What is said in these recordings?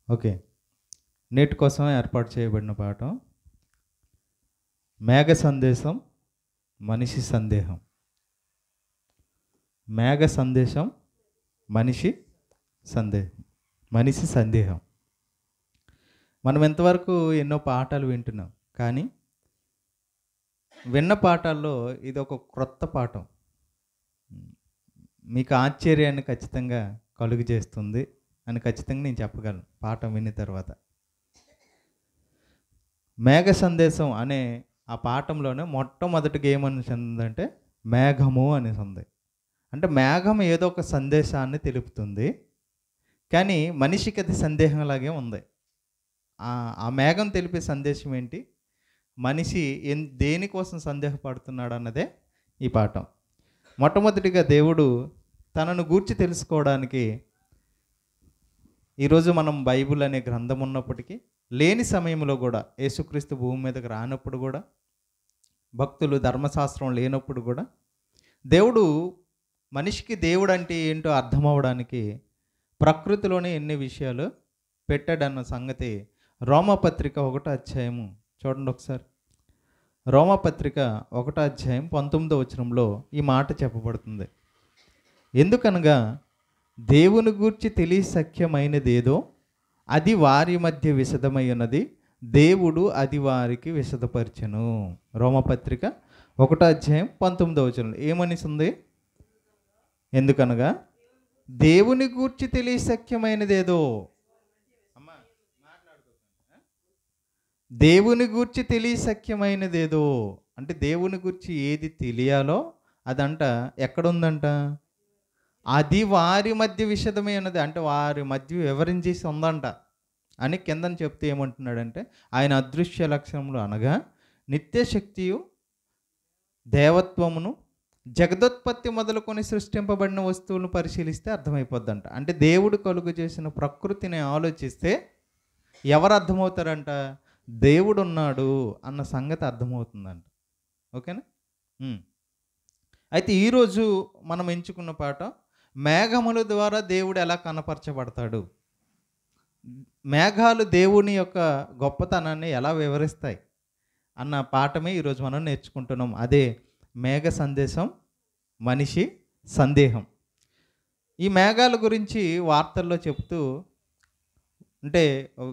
Okay. నేటి కోసం ఏర్పాటు చేయబడిన పాఠం మేఘ సందేశం, మనిషి సందేహం. మేఘ సందేశం, మనిషి సందేహం. మనిషి సందేహం. మనం ఇంతవరకు ఎన్నో పాఠాలు వింటున్నాం. కానీ విన్న పాఠాల్లో ఇది ఒక క్రొత్త పాఠం. మీకు ఆశ్చర్యాన్ని ఖచ్చితంగా కలుగజేస్తుంది అని ఖచ్చితంగా నేను చెప్పగలను పాఠం విన్న తర్వాత. మేఘ సందేశం అనే ఆ పాఠంలోనే మొట్టమొదటిగా ఏమని ఉందంటే మేఘము అనేసి ఉంది. అంటే మేఘం ఏదో ఒక సందేశాన్ని తెలుపుతుంది. కానీ మనిషికి అది సందేహంలాగే ఉంది. ఆ మేఘం తెలిపే సందేశం ఏంటి? మనిషి దేనికోసం సందేహపడుతున్నాడు అన్నదే ఈ పాఠం. మొట్టమొదటిగా దేవుడు తనను గూర్చి తెలుసుకోవడానికి ఈరోజు మనం బైబిల్ అనే గ్రంథం ఉన్నప్పటికీ లేని సమయంలో కూడా యేసుక్రీస్తు భూమి మీదకి రానప్పుడు కూడా భక్తులు ధర్మశాస్త్రం లేనప్పుడు కూడా దేవుడు మనిషికి దేవుడు అంటే ఏంటో అర్థం అవ్వడానికి ప్రకృతిలోనే ఎన్ని విషయాలు పెట్టాడన్న సంగతి రోమపత్రిక 1వ అధ్యాయము చూడండి ఒకసారి. రోమపత్రిక 1వ అధ్యాయం 19వ వచనంలో ఈ మాట చెప్పబడుతుంది. ఎందుకనగా దేవుని గూర్చి తెలియశక్యమైనదేదో అది వారి మధ్య విశదమై ఉన్నది, దేవుడు అది వారికి విశదపరచెను. రోమపత్రిక 1వ అధ్యాయం 19వ వచనంలో ఏమనిస్తుంది? ఎందుకనగా దేవుని గూర్చి తెలియశక్యమైనదేదో, దేవుని గూర్చి తెలియశక్యమైనదేదో అంటే దేవుని గూర్చి ఏది తెలియాలో అదంట ఎక్కడుందంట? అది వారి మధ్య విషదమే అన్నది, అంటే వారి మధ్య వివరించేసి ఉందంట అని కిందని చెప్తే ఏమంటున్నాడంటే ఆయన అదృశ్య లక్షణములు అనగా నిత్యశక్తియు దేవత్వమును జగదోత్పత్తి మొదలుకొని సృష్టింపబడిన వస్తువులను పరిశీలిస్తే అర్థమైపోద్దంట. అంటే దేవుడు కలుగు చేసిన ప్రకృతిని ఆలోచిస్తే ఎవరు అర్థమవుతారంట? దేవుడు ఉన్నాడు అన్న సంగతి అర్థమవుతుందంట. ఓకేనా? అయితే ఈరోజు మనం ఎంచుకున్న పాఠం మేఘముల ద్వారా దేవుడు ఎలా కనపరచబడతాడు, మేఘాలు దేవుని యొక్క గొప్పతనాన్ని ఎలా వివరిస్తాయి అన్న పాఠమే ఈరోజు మనం నేర్చుకుంటున్నాం. అదే మేఘ సందేశం, మనిషి సందేహం. ఈ మేఘాల గురించి వార్తల్లో చెప్తూ అంటే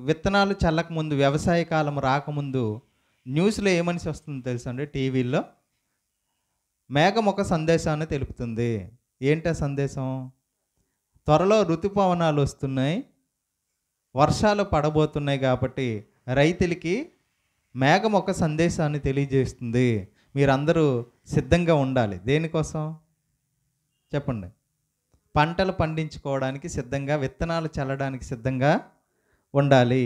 విత్తనాలు చల్లకముందు, వ్యవసాయ కాలం రాకముందు న్యూస్లో ఏమని వస్తుంది తెలుసా అండి? టీవీల్లో మేఘం ఒక సందేశాన్ని తెలుపుతుంది. ఏంటా సందేశం? త్వరలో ఋతుపవనాలు వస్తున్నాయి, వర్షాలు పడబోతున్నాయి కాబట్టి రైతులకి మేఘం ఒక సందేశాన్ని తెలియజేస్తుంది, మీరందరూ సిద్ధంగా ఉండాలి. దేనికోసం చెప్పండి? పంటలు పండించుకోవడానికి సిద్ధంగా, విత్తనాలు చల్లడానికి సిద్ధంగా ఉండాలి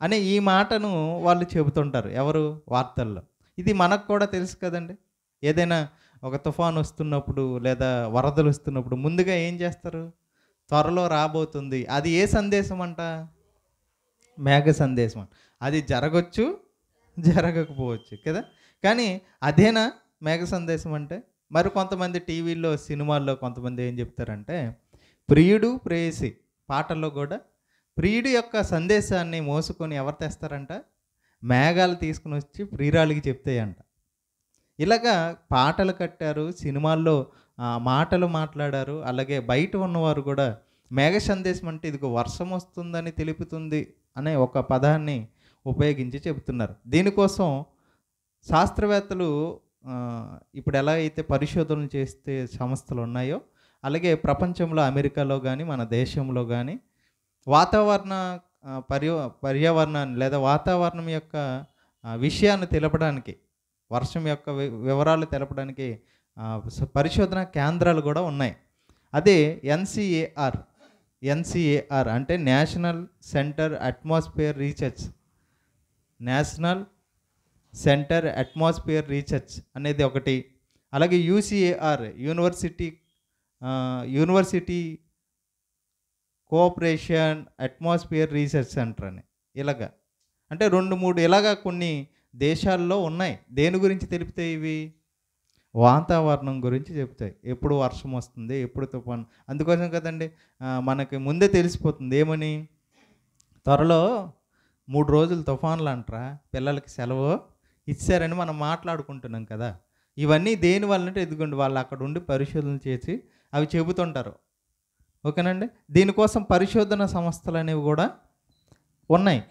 అనే ఈ మాటను వాళ్ళు చెబుతుంటారు. ఎవరు? వార్తల్లో. ఇది మనకు కూడా తెలుసు కదండి. ఏదైనా ఒక తుఫాను వస్తున్నప్పుడు లేదా వరదలు వస్తున్నప్పుడు ముందుగా ఏం చేస్తారు? త్వరలో రాబోతుంది. అది ఏ సందేశం అంట? మేఘ సందేశం అంట. అది జరగచ్చు, జరగకపోవచ్చు కదా. కానీ అదేనా మేఘ సందేశం అంటే? మరి కొంతమంది టీవీల్లో, సినిమాల్లో కొంతమంది ఏం చెప్తారంటే ప్రియుడు ప్రేయసి పాటల్లో కూడా ప్రియుడి యొక్క సందేశాన్ని మోసుకొని ఎవరు తెస్తారంట? మేఘాలు తీసుకుని వచ్చి ప్రియురాలికి చెప్తాయంట. ఇలాగా పాటలు కట్టారు, సినిమాల్లో మాటలు మాట్లాడారు. అలాగే బయట ఉన్నవారు కూడా మేఘ సందేశం అంటే ఇదిగో వర్షం వస్తుందని తెలుపుతుంది అనే ఒక పదాన్ని ఉపయోగించి చెబుతున్నారు. దీనికోసం శాస్త్రవేత్తలు ఇప్పుడు ఎలా అయితే పరిశోధనలు చేస్తే సంస్థలు ఉన్నాయో అలాగే ప్రపంచంలో అమెరికాలో కానీ మన దేశంలో కానీ వాతావరణ పర్యావరణాన్ని లేదా వాతావరణం యొక్క విషయాన్ని తెలపడానికి, వర్షం యొక్క వివరాలు తెలపడానికి పరిశోధన కేంద్రాలు కూడా ఉన్నాయి. అదే ఎన్సిఏఆర్ అంటే national centre atmosphere research. National centre atmosphere research అనేది ఒకటి. అలాగే UCAR university cooperation atmosphere research centre అని. ఇలాగా అంటే 2-3 ఇలాగా కొన్ని దేశాల్లో ఉన్నాయి. దేని గురించి తెలుపుతాయి ఇవి? వాతావరణం గురించి చెప్తాయి. ఎప్పుడు వర్షం వస్తుంది, ఎప్పుడు తుఫాను. అందుకోసం కదండి మనకి ముందే తెలిసిపోతుంది. ఏమని? త్వరలో 3 రోజులు తుఫాన్లు అంటారా, పిల్లలకి సెలవు ఇచ్చారని మనం మాట్లాడుకుంటున్నాం కదా. ఇవన్నీ దేని వల్ల అంటే ఇదిగోండి వాళ్ళు అక్కడ ఉండి పరిశోధన చేసి అవి చెబుతుంటారు. ఓకేనండి. దీనికోసం పరిశోధన సంస్థలు అనేవి కూడా ఉన్నాయి.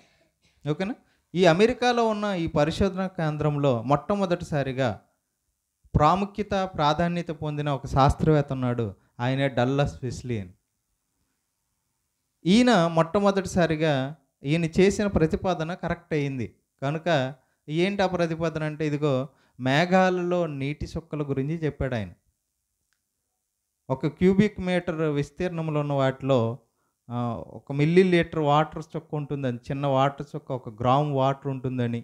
ఓకేనా. ఈ అమెరికాలో ఉన్న ఈ పరిశోధన కేంద్రంలో మొట్టమొదటిసారిగా ప్రాధాన్యత పొందిన ఒక శాస్త్రవేత్త ఉన్నాడు. ఆయనే డల్లస్ వెస్లీ అని. ఈయన మొట్టమొదటిసారిగా ఈయన చేసిన ప్రతిపాదన కరెక్ట్ అయ్యింది. కనుక ఏంటి ఆ ప్రతిపాదన అంటే, ఇదిగో మేఘాలలో నీటి చుక్కల గురించి చెప్పాడు ఆయన. 1 క్యూబిక్ మీటర్ విస్తీర్ణంలో ఉన్న వాటిలో 1 మిల్లీ లీటర్ వాటర్ చుక్క ఉంటుందని, చిన్న వాటర్ చుక్క 1 గ్రామ్ వాటర్ ఉంటుందని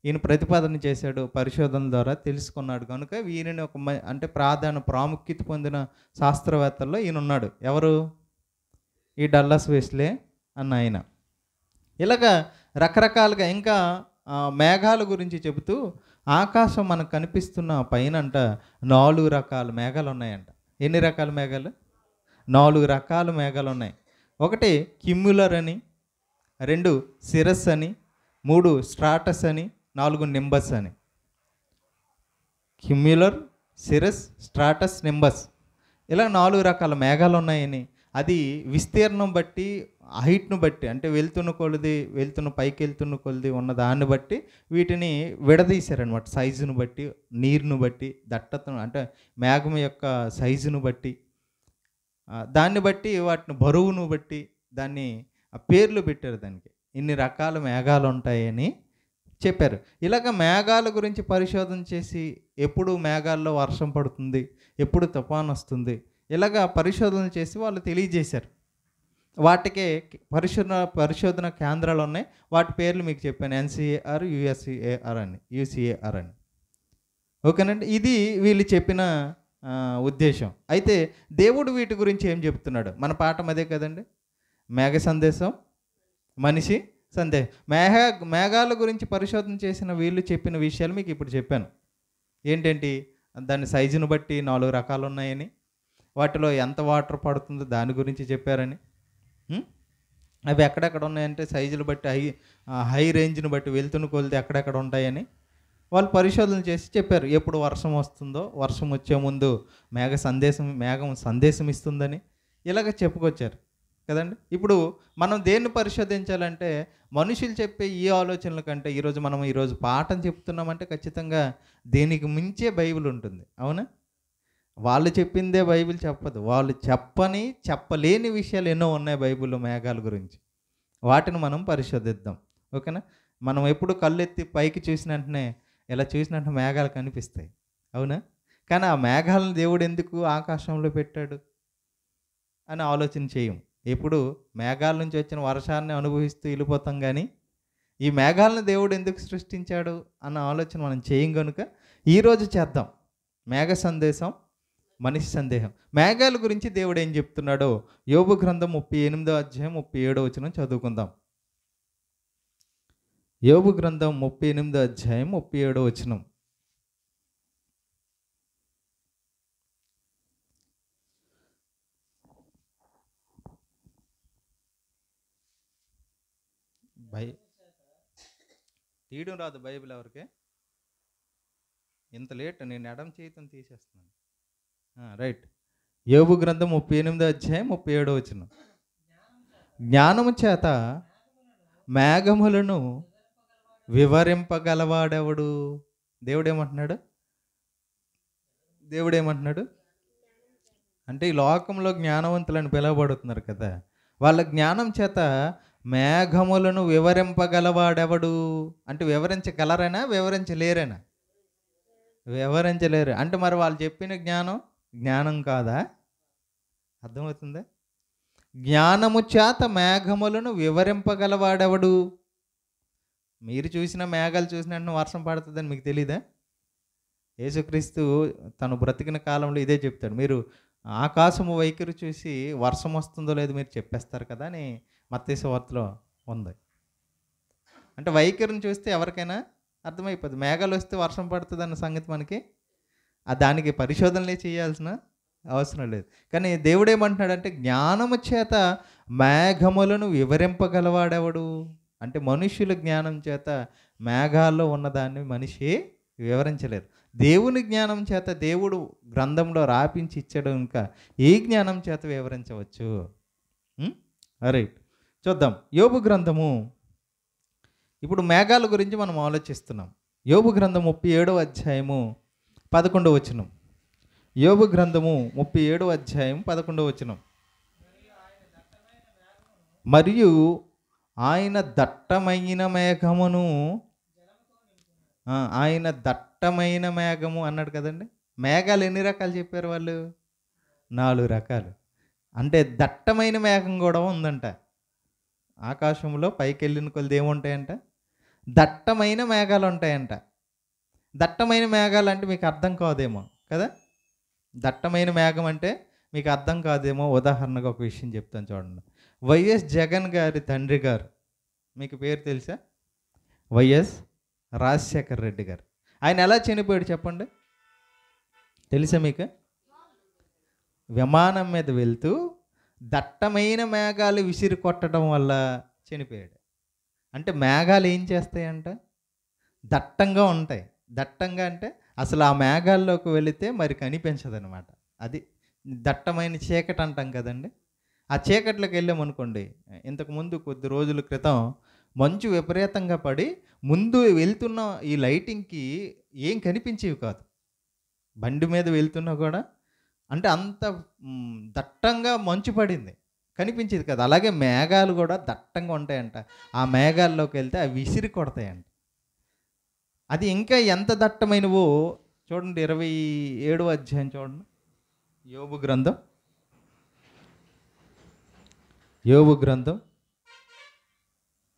ఈయన ప్రతిపాదన చేశాడు. పరిశోధన ద్వారా తెలుసుకున్నాడు. కనుక ఈయనని అంటే ప్రాముఖ్యత పొందిన శాస్త్రవేత్తల్లో ఈయన ఉన్నాడు. ఎవరు? ఈ డల్లస్ వెస్లీ అన్న ఆయన. ఇలాగా రకరకాలుగా ఇంకా మేఘాల గురించి చెబుతూ ఆకాశం మనకు కనిపిస్తున్న పైనంట 4 రకాల మేఘాలు ఉన్నాయంట. ఎన్ని రకాల మేఘాలు? 4 రకాల మేఘాలు ఉన్నాయి. 1 క్యుములర్ అని, 2 సిరస్ అని, 3 స్ట్రాటస్ అని, 4 నింబస్ అని. క్యుములర్, సిరస్, స్ట్రాటస్, నింబస్, ఇలా 4 రకాల మేఘాలు ఉన్నాయని, అది విస్తీర్ణం బట్టి, హైట్ను బట్టి, అంటే పైకి వెళ్తున్న కొలిది ఉన్న దాన్ని బట్టి వీటిని విడదీశారనమాట. సైజును బట్టి, నీరును బట్టి, దట్టతను అంటే మేఘం యొక్క సైజును బట్టి, దాన్ని బట్టి వాటిని బరువును బట్టి దాన్ని పేర్లు పెట్టారు. దానికి ఇన్ని రకాల మేఘాలు ఉంటాయని చెప్పారు. ఇలాగ మేఘాల గురించి పరిశోధన చేసి ఎప్పుడు మేఘాల్లో వర్షం పడుతుంది, ఎప్పుడు తుఫాను వస్తుంది, ఇలాగా పరిశోధన చేసి వాళ్ళు తెలియజేశారు. వాటికే పరిశోధన కేంద్రాలు ఉన్నాయి. వాటి పేర్లు మీకు చెప్పాను, ఎన్సిఏఆర్, యూసీఏఆర్ అని. ఓకేనండి. ఇది వీళ్ళు చెప్పిన ఉద్దేశం. అయితే దేవుడు వీటి గురించి ఏం చెప్తున్నాడు? మన పాఠం అదే కదండి, మేఘ సందేశం, మనిషి సందేహం. మేఘాల గురించి పరిశోధన చేసిన వీళ్ళు చెప్పిన విషయాలు మీకు ఇప్పుడు చెప్పాను. ఏంటంటే దాని సైజును బట్టి 4 రకాలు ఉన్నాయని, వాటిలో ఎంత వాటర్ పడుతుందో దాని గురించి చెప్పారని, అవి ఎక్కడెక్కడ ఉన్నాయంటే సైజులు బట్టి హై రేంజ్ని బట్టి వెళ్తున్న కొలిది ఎక్కడెక్కడ ఉంటాయని వాళ్ళు పరిశోధన చేసి చెప్పారు. ఎప్పుడు వర్షం వస్తుందో, వర్షం వచ్చే ముందు మేఘం సందేశం ఇస్తుందని ఇలాగ చెప్పుకొచ్చారు కదండి. ఇప్పుడు మనం దేన్ని పరిశోధించాలంటే, మనుషులు చెప్పే ఈ ఆలోచనల కంటే ఈరోజు పాఠం చెప్తున్నామంటే ఖచ్చితంగా దేనికి మించే బైబిల్ ఉంటుంది. అవునా? వాళ్ళు చెప్పిందే బైబిల్ చెప్పదు. వాళ్ళు చెప్పలేని విషయాలు ఎన్నో ఉన్నాయి బైబిల్లో మేఘాల గురించి. వాటిని మనం పరిశోధిద్దాం. ఓకేనా. మనం ఎప్పుడు కళ్ళెత్తి పైకి చూసిన వెంటనే ఇలా చూసిన వెంటనే మేఘాలు కనిపిస్తాయి. అవునా? కానీ ఆ మేఘాలను దేవుడు ఎందుకు ఆకాశంలో పెట్టాడు అని ఆలోచన చేయం. ఎప్పుడు మేఘాల నుంచి వచ్చిన వర్షాన్ని అనుభవిస్తూ వెళ్ళిపోతాం, కానీ ఈ మేఘాలను దేవుడు ఎందుకు సృష్టించాడు అన్న ఆలోచన మనం చేయం. కనుక ఈరోజు చేద్దాం. మేఘ సందేశం, మనిషి సందేహం. మేఘాల గురించి దేవుడు ఏం చెప్తున్నాడో యోబు గ్రంథం 38వ అధ్యాయం 37వ వచనం చదువుకుందాం. యోబు గ్రంథం 38వ అధ్యాయం 37వ వచనం. తీయడం రాదు బైబిల్ ఎవరికి? ఇంత లేట్, నేను ఎడం చేతిని తీసేస్తున్నాను. రైట్. యోబు గ్రంథం 38వ అధ్యాయం 37వ వచనం. జ్ఞానము చేత మేఘములను వివరింపగలవాడెవడు? దేవుడేమంటున్నాడు అంటే, ఈ లోకంలో జ్ఞానవంతులని పిలువబడుతున్నారు కదా, వాళ్ళ జ్ఞానం చేత మేఘములను వివరింపగలవాడెవడు అంటే, వివరించగలరేనా, వివరించలేరేనా? వివరించలేరు. అంటే మరి వాళ్ళు చెప్పిన జ్ఞానం కాదా? అర్థమవుతుందా? జ్ఞానము చేత మేఘములను వివరింపగలవాడెవడు? మీరు చూసిన మేఘాలు చూసినట్టు వర్షం పడుతుందని మీకు తెలీదా? యేసుక్రీస్తు తను బ్రతికిన కాలంలో ఇదే చెప్తాడు. మీరు ఆకాశము వైఖరి చూసి వర్షం వస్తుందో లేదో మీరు చెప్పేస్తారు కదా అని మత్తయి సువార్తలో ఉంది. అంటే వైఖరిని చూస్తే ఎవరికైనా అర్థమైపోతుంది. మేఘాలు వస్తే వర్షం పడుతుంది అన్న సంగతి మనకి దానికి పరిశోధనలే చేయాల్సిన అవసరం లేదు. కానీ దేవుడు ఏమంటున్నాడంటే, జ్ఞానము చేత మేఘములను వివరింపగలవాడెవడు? అంటే మనుష్యుల జ్ఞానం చేత మేఘాల్లో ఉన్నదాన్ని మనిషి వివరించలేరు. దేవుని జ్ఞానం చేత దేవుడు గ్రంథంలో రాపించి ఇచ్చాడు, ఇంకా ఏ జ్ఞానం చేత వివరించవచ్చు? రైట్, చూద్దాం. యోబు గ్రంథము, ఇప్పుడు మేఘాల గురించి మనం ఆలోచిస్తున్నాం. యోబు గ్రంథం 37వ అధ్యాయము 11వ వచనం. యోబు గ్రంథము 37వ అధ్యాయం 11వ వచనం. మరియు ఆయన దట్టమైన మేఘమును, ఆయన దట్టమైన మేఘము అన్నాడు కదండి. మేఘాలు ఎన్ని రకాలు చెప్పారు వాళ్ళు? 4 రకాలు. అంటే దట్టమైన మేఘం కూడా ఉందంట. ఆకాశంలో పైకి వెళ్ళిన కొద్ది ఏముంటాయంట? దట్టమైన మేఘాలు ఉంటాయంట. దట్టమైన మేఘాలు అంటే మీకు అర్థం కాదేమో కదా. దట్టమైన మేఘం అంటే మీకు అర్థం కాదేమో. ఉదాహరణగా ఒక విషయం చెప్తాను చూడండి. వైఎస్ జగన్ గారి తండ్రి గారు, మీకు పేరు తెలుసా? వైఎస్ రాజశేఖర్ రెడ్డి గారు. ఆయన ఎలా చనిపోయాడు చెప్పండి, తెలుసా మీకు? విమానం మీద వెళ్తూ దట్టమైన మేఘాలు విసిరి కొట్టడం వల్ల చనిపోయాడు. అంటే మేఘాలు ఏం చేస్తాయంట? దట్టంగా ఉంటాయి. దట్టంగా అంటే అసలు ఆ మేఘాల్లోకి వెళితే మరి కనిపించదనమాట. అది దట్టమైన చీకటి అంటాం కదండి. ఆ చీకట్లోకి వెళ్ళామనుకోండి, ఇంతకుముందు కొద్ది రోజుల క్రితం మంచు విపరీతంగా పడి ముందు వెళ్తున్న ఈ లైటింగ్కి ఏం కనిపించేవి కాదు. బండి మీద వెళ్తున్నా కూడా అంటే అంత దట్టంగా మంచు పడింది, కనిపించేది కదా. అలాగే మేఘాలు కూడా దట్టంగా ఉంటాయంట. ఆ మేఘాల్లోకి వెళ్తే అవి విసిరి కొడతాయంట. అది ఇంకా ఎంత దట్టమైనవో చూడండి. 27వ అధ్యాయం చూడండి. యోబు గ్రంథం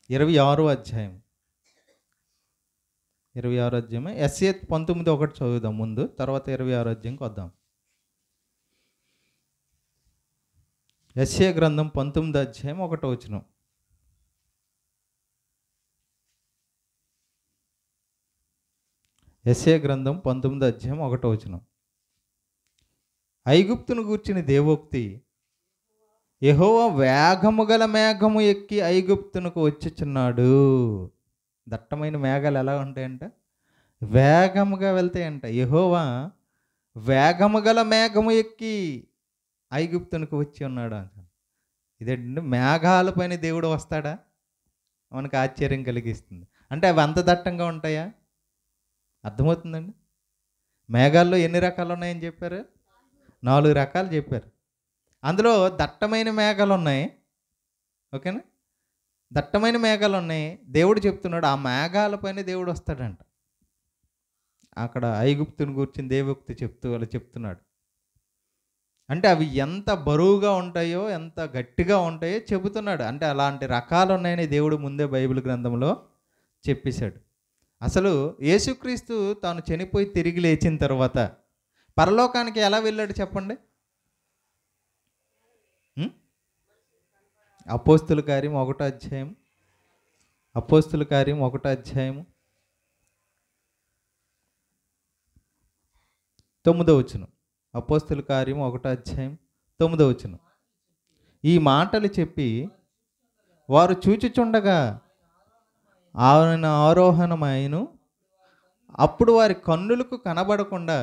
26వ అధ్యాయం 26వ అధ్యాయం. ఎస్ఏ 19:1 చదువుదాం ముందు, తర్వాత 26వ అధ్యాయంకి వద్దాం. ఎస్ఏ గ్రంథం 19వ అధ్యాయం 1వ వచనం. ఎస్ఏ గ్రంథం 19వ అధ్యాయం 1వ వచనం. ఐగుప్తును గూర్చిన దేవోక్తి, యెహోవా వేగము గల మేఘము ఎక్కి ఐగుప్తునకు వచ్చుచున్నాడు. దట్టమైన మేఘాలు ఎలా ఉంటాయంట? వేగముగా వెళ్తాయంట. యెహోవా వేగము గల మేఘము ఎక్కి ఐగుప్తునకు వచ్చి ఉన్నాడు అంట. ఇదేంటంటే మేఘాల పైన దేవుడు వస్తాడా? మనకు ఆశ్చర్యం కలిగిస్తుంది. అంటే అవి అంత దట్టంగా ఉంటాయా? అర్థమవుతుందండి. మేఘాల్లో ఎన్ని రకాలు ఉన్నాయని చెప్పారు? 4 రకాలు చెప్పారు. అందులో దట్టమైన మేఘాలు ఉన్నాయి, ఓకేనా? దట్టమైన మేఘాలు ఉన్నాయి. దేవుడు చెప్తున్నాడు ఆ మేఘాలపైన దేవుడు వస్తాడంట. అక్కడ ఐగుప్తుని గురించి దేవోక్తి చెప్తున్నాడు. అంటే అవి ఎంత బరువుగా ఉంటాయో, ఎంత గట్టిగా ఉంటాయో చెబుతున్నాడు. అంటే అలాంటి రకాలు ఉన్నాయని దేవుడు ముందే బైబిల్ గ్రంథంలో చెప్పేశాడు. అసలు యేసుక్రీస్తు తాను చనిపోయి తిరిగి లేచిన తర్వాత పరలోకానికి ఎలా వెళ్ళాడు చెప్పండి? అపోస్తుల కార్యం 1వ అధ్యాయం. అపోస్తుల కార్యం 1వ అధ్యాయం 9వ వచనం. అపోస్తుల కార్యం 1వ అధ్యాయం 9వ వచనం. ఈ మాటలు చెప్పి వారు చూచుచుండగా ఆయన ఆరోహణమైను. అప్పుడు వారి కన్నులకు కనబడకుండా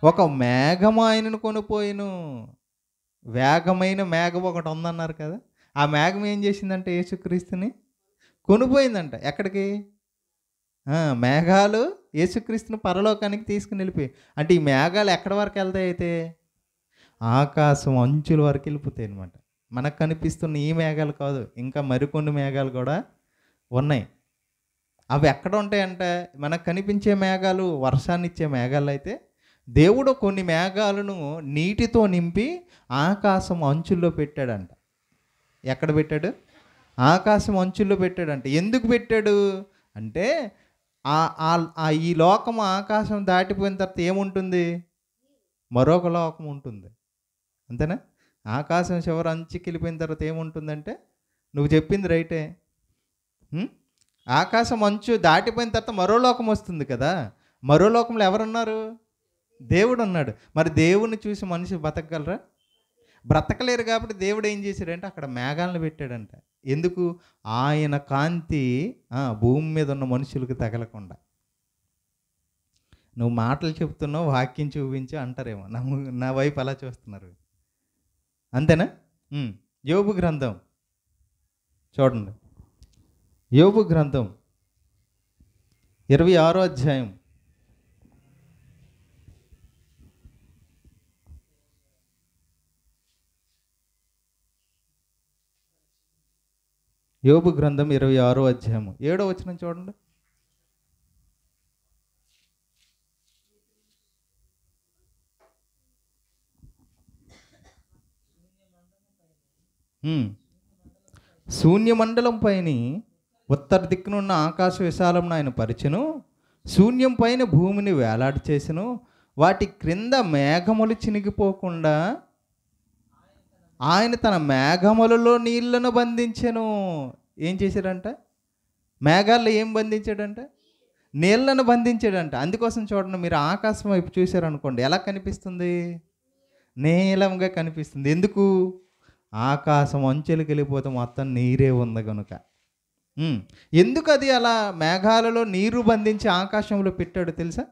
ఒక మేఘము ఆయనను కొనిపోయిను. వేగమైన మేఘం ఒకటి ఉందన్నారు కదా. ఆ మేఘం ఏం చేసిందంటే యేసుక్రీస్తుని కొనిపోయిందంట. ఎక్కడికి? మేఘాలు యేసుక్రీస్తుని పరలోకానికి తీసుకుని వెళ్ళిపోయి. అంటే ఈ మేఘాలు ఎక్కడి వరకు వెళ్తాయి? అయితే ఆకాశం అంచుల వరకు వెళ్ళిపోతాయి అనమాట. మనకు కనిపిస్తున్న ఈ మేఘాలు కాదు, ఇంకా మరికొన్ని మేఘాలు కూడా ఉన్నాయి. అవి ఎక్కడ ఉంటాయంటే మనకు కనిపించే మేఘాలు, వర్షాన్ని ఇచ్చే మేఘాలు అయితే, దేవుడు కొన్ని మేఘాలను నీటితో నింపి ఆకాశం అంచుల్లో పెట్టాడంట. ఎక్కడ పెట్టాడు? ఆకాశం అంచుల్లో పెట్టాడంట. ఎందుకు పెట్టాడు అంటే ఈ లోకం ఆకాశం దాటిపోయిన తర్వాత ఏముంటుంది? మరొక లోకం ఉంటుంది, అంతేనా? ఆకాశం చివరి అంచుకి వెళ్ళిపోయిన తర్వాత ఏముంటుందంటే, నువ్వు చెప్పింది రైటే. ఆకాశం అంచు దాటిపోయిన తర్వాత మరో లోకం వస్తుంది కదా. మరో లోకంలో ఎవరున్నారు? దేవుడు ఉన్నాడు. మరి దేవుణ్ణి చూసి మనిషి బతకగలరా? బ్రతకలేరు కాబట్టి దేవుడు ఏం చేశాడంటే అక్కడ మేఘాలను పెట్టాడంట. ఎందుకు? ఆయన కాంతి భూమి మీద ఉన్న మనుషులకు తగలకుండా. నువ్వు మాటలు చెప్తున్నావు, వాక్యం చూపించు అంటారేమో. నా వైపు అలా చూస్తున్నారు. అంతేనా? యోబు గ్రంథం చూడండి. యోబు గ్రంథం 26వ అధ్యాయం. యోబు గ్రంథం 26వ అధ్యాయం 7వ వచనం చూడండి. శూన్యమండలం పైన ఉత్తర దిక్కునున్న ఆకాశ విశాలంను ఆయన పరిచెను, శూన్యం పైన భూమిని వేలాడి చేసెను, వాటి క్రింద మేఘములు చినిగిపోకుండా ఆయన తన మేఘములలో నీళ్లను బంధించెను. ఏం చేశాడంట? మేఘాల్లో ఏం బంధించాడంట? నీళ్లను బంధించాడంట. అందుకోసం చూడండి, మీరు ఆకాశం వైపు చూశారనుకోండి, ఎలా కనిపిస్తుంది? నీలంగా కనిపిస్తుంది. ఎందుకు? ఆకాశం అంచెలకు వెళ్ళిపోతే మొత్తం నీరే ఉంది కనుక. ఎందుకు అది అలా మేఘాలలో నీరు బంధించి ఆకాశంలో పెట్టాడు తెలుసా?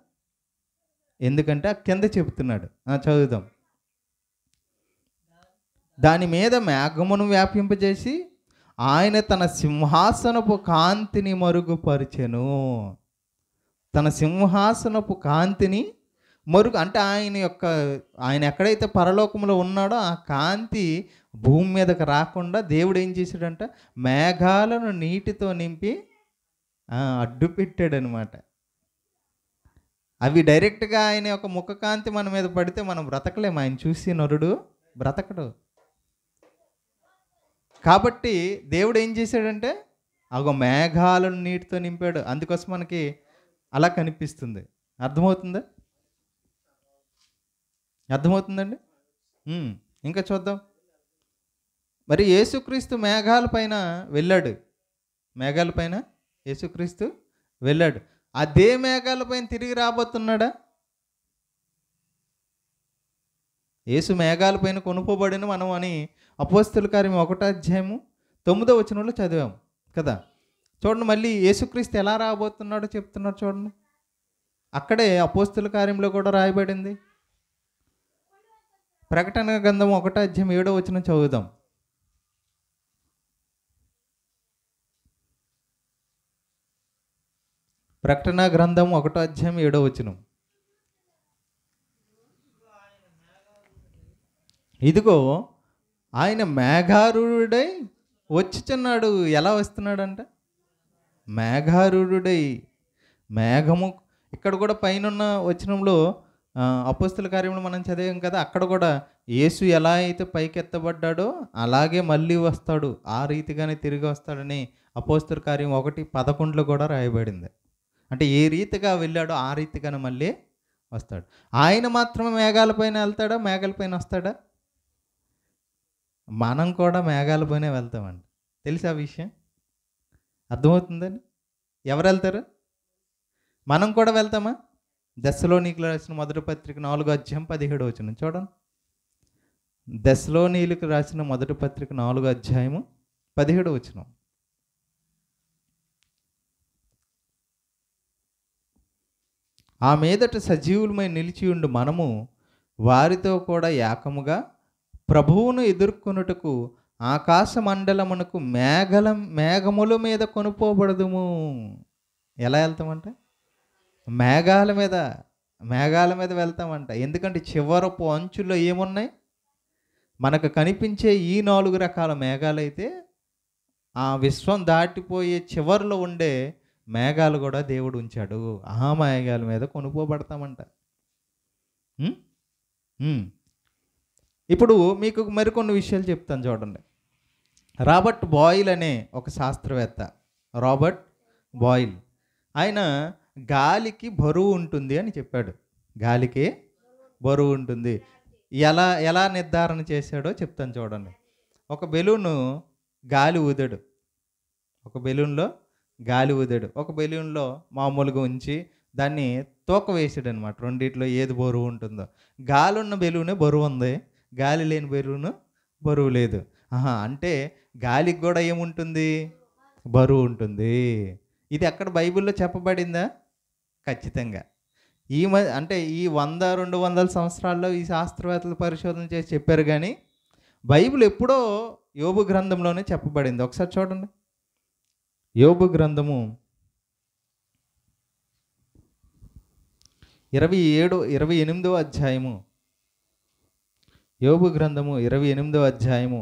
ఎందుకంటే కింద చెబుతున్నాడు, చదువుదాం. దాని మీద మేఘమును వ్యాపింపజేసి ఆయన తన సింహాసనపు కాంతిని మరుగుపరిచెను. తన సింహాసనపు కాంతిని అంటే ఆయన ఎక్కడైతే పరలోకంలో ఉన్నాడో ఆ కాంతి భూమి మీదకి రాకుండా దేవుడు ఏం చేశాడంట? మేఘాలను నీటితో నింపి అడ్డు పెట్టాడనమాట. అవి డైరెక్ట్గా ఆయన యొక్క ముఖ కాంతి మన మీద పడితే మనం బ్రతకలేము. ఆయన చూసి నరుడు బ్రతకడు. కాబట్టి దేవుడు ఏం చేశాడంటే మేఘాలను నీటితో నింపాడు. అందుకోసం మనకి అలా కనిపిస్తుంది. అర్థమవుతుందా? అర్థమవుతుందండి? ఇంకా చూద్దాం. మరి యేసుక్రీస్తు మేఘాల పైన వెళ్ళాడు. మేఘాల పైన యేసుక్రీస్తు వెళ్ళాడు. అదే మేఘాల పైన తిరిగి రాబోతున్నాడా? యేసు మేఘాల పైన కొనుక్కోబడిన మనం అని అపోస్తలుల కార్యం 1వ అధ్యాయము 9వ వచనంలో చదివాం కదా. చూడండి, మళ్ళీ యేసుక్రీస్తు ఎలా రాబోతున్నాడో చెప్తున్నారు చూడండి. అక్కడే అపోస్తలుల కార్యంలో కూడా రాయబడింది. ప్రకటన గ్రంథం 1వ అధ్యాయం 7వ వచనం చదువుదాం. ప్రకటన గ్రంథం 1వ అధ్యాయం 7వ వచనం. ఇదిగో ఆయన మేఘారూఢుడై వచ్చుచున్నాడు. ఎలా వస్తున్నాడంట? మేఘారూఢుడై. మేఘము ఇక్కడ కూడా పైన వచనంలో అపోస్తల కార్యంలో మనం చదివాం కదా, అక్కడ కూడా యేసు ఎలా అయితే పైకి ఎత్తబడ్డాడో అలాగే మళ్ళీ వస్తాడు, ఆ రీతిగానే తిరిగి వస్తాడని అపోస్తల కార్యం 1:11 కూడా రాయబడింది. అంటే ఏ రీతిగా వెళ్ళాడో ఆ రీతిగానే మళ్ళీ వస్తాడు. ఆయన మాత్రమే మేఘాల పైన వెళ్తాడా? మేఘాల పైన వస్తాడా? మనం కూడా మేఘాల పైన వెళ్తామండి. తెలుసా విషయం? అర్థమవుతుందండి? ఎవరు వెళ్తారు? మనం కూడా వెళ్తామా? దెస్సలోనికీయులకు రాసిన మొదటి పత్రిక 4వ అధ్యాయం 17వ వచనం చూడండి. దెస్సలోనికీయులకు రాసిన మొదటి పత్రిక 4వ అధ్యాయము 17వ వచనం. ఆ మీదట సజీవులమై నిలిచి ఉండు మనము వారితో కూడా ఏకముగా ప్రభువును ఎదుర్కొనుటకు ఆకాశ మండలమునకు మేఘముల మీద కొనుపోబడదుము. ఎలా వెళ్తామంట? మేఘాల మీద వెళ్తామంట. ఎందుకంటే చివరపు అంచుల్లో ఏమున్నాయి? మనకు కనిపించే ఈ 4 రకాల మేఘాలు అయితే ఆ విశ్వం దాటిపోయే చివరిలో ఉండే మేఘాలు కూడా దేవుడు ఉంచాడు. ఆ మేఘాల మీద కొనుపోబడతామంట. ఇప్పుడు మీకు మరికొన్ని విషయాలు చెప్తాను చూడండి. రాబర్ట్ బాయిల్ అనే ఒక శాస్త్రవేత్త, రాబర్ట్ బాయిల్, ఆయన గాలికి బరువు ఉంటుంది అని చెప్పాడు. గాలికి బరువు ఉంటుంది. ఎలా నిర్ధారణ చేశాడో చెప్తాను చూడండి. ఒక బెలూను గాలి ఊదాడు. ఒక బెలూన్లో ఒక బెలూన్లో మామూలుగా ఉంచి దాన్ని తూక వేసాడు అనమాట. రెండిట్లో ఏది బరువు ఉంటుందో. గాలి ఉన్న బెలూనే బరువు ఉంది, గాలి లేని బరువును బరువు లేదు. ఆహా, అంటే గాలికి కూడా ఏముంటుంది? బరువు ఉంటుంది. ఇది ఎక్కడ బైబిల్లో చెప్పబడిందా? ఖచ్చితంగా. అంటే ఈ 100, 200 సంవత్సరాల్లో ఈ శాస్త్రవేత్తలు పరిశోధన చేసి చెప్పారు కానీ బైబిల్ ఎప్పుడో యోబు గ్రంథంలోనే చెప్పబడింది. ఒకసారి చూడండి. యోబు గ్రంథము 28వ అధ్యాయము. యోబు గ్రంథము 28వ అధ్యాయము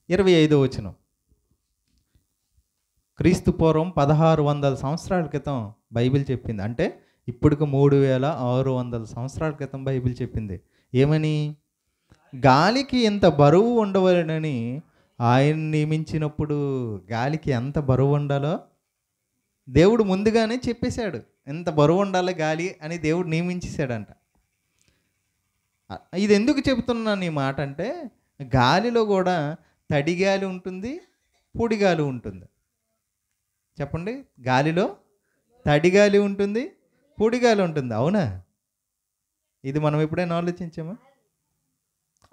25వ వచనం. క్రీస్తు పూర్వం 1600 సంవత్సరాల క్రితం బైబిల్ చెప్పింది. అంటే ఇప్పటికి 3600 సంవత్సరాల క్రితం బైబిల్ చెప్పింది. ఏమని? గాలికి ఇంత బరువు ఉండవలెనని ఆయన నియమించినప్పుడు గాలికి ఎంత బరువు ఉండాలో దేవుడు ముందుగానే చెప్పేశాడు. ఎంత బరువు ఉండాలి గాలి అని దేవుడు నియమించేశాడంట. ఇది ఎందుకు చెబుతున్నాను ఈ మాట అంటే, గాలిలో కూడా తడి గాలి ఉంటుంది, పొడి గాలి ఉంటుంది. చెప్పండి, గాలిలో తడి గాలి ఉంటుంది, పొడి గాలి ఉంటుంది. అవునా? ఇది మనం ఎప్పుడైనా ఆలోచించామా?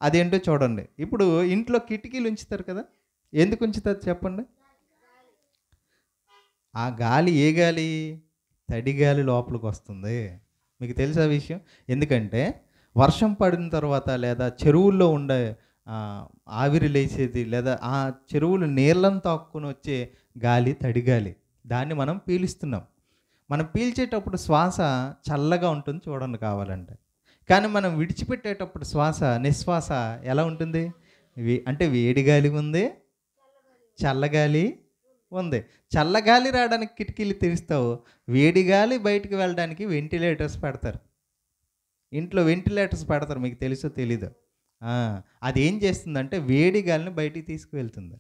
అదేంటో చూడండి. ఇప్పుడు ఇంట్లో కిటికీలు ఉంచుతారు కదా, ఎందుకు ఉంచుతారు చెప్పండి? ఆ గాలి ఏ గాలి? తడి గాలి లోపలికి వస్తుంది. మీకు తెలుసా విషయం? ఎందుకంటే వర్షం పడిన తర్వాత లేదా చెరువుల్లో ఉండే ఆవిరి లేచేది లేదా ఆ చెరువులు నీళ్ళను తాక్కుని వచ్చే గాలి తడి గాలి. దాన్ని మనం పీలుస్తున్నాం. మనం పీల్చేటప్పుడు శ్వాస చల్లగా ఉంటుంది చూడండి కావాలంటే. కానీ మనం విడిచిపెట్టేటప్పుడు నిశ్వాస ఎలా ఉంటుంది? అంటే వేడి గాలి ఉంది, చల్లగాలి ఉంది. చల్లగాలి రావడానికి కిటికీలు తెరుస్తావు, వేడి గాలి బయటికి వెళ్ళడానికి వెంటిలేటర్స్ పెడతారు. ఇంట్లో వెంటిలేటర్స్ పెడతారు, మీకు తెలుసో తెలీదు. అది ఏం చేస్తుందంటే వేడి గాలిని బయటికి తీసుకువెళ్తుంది.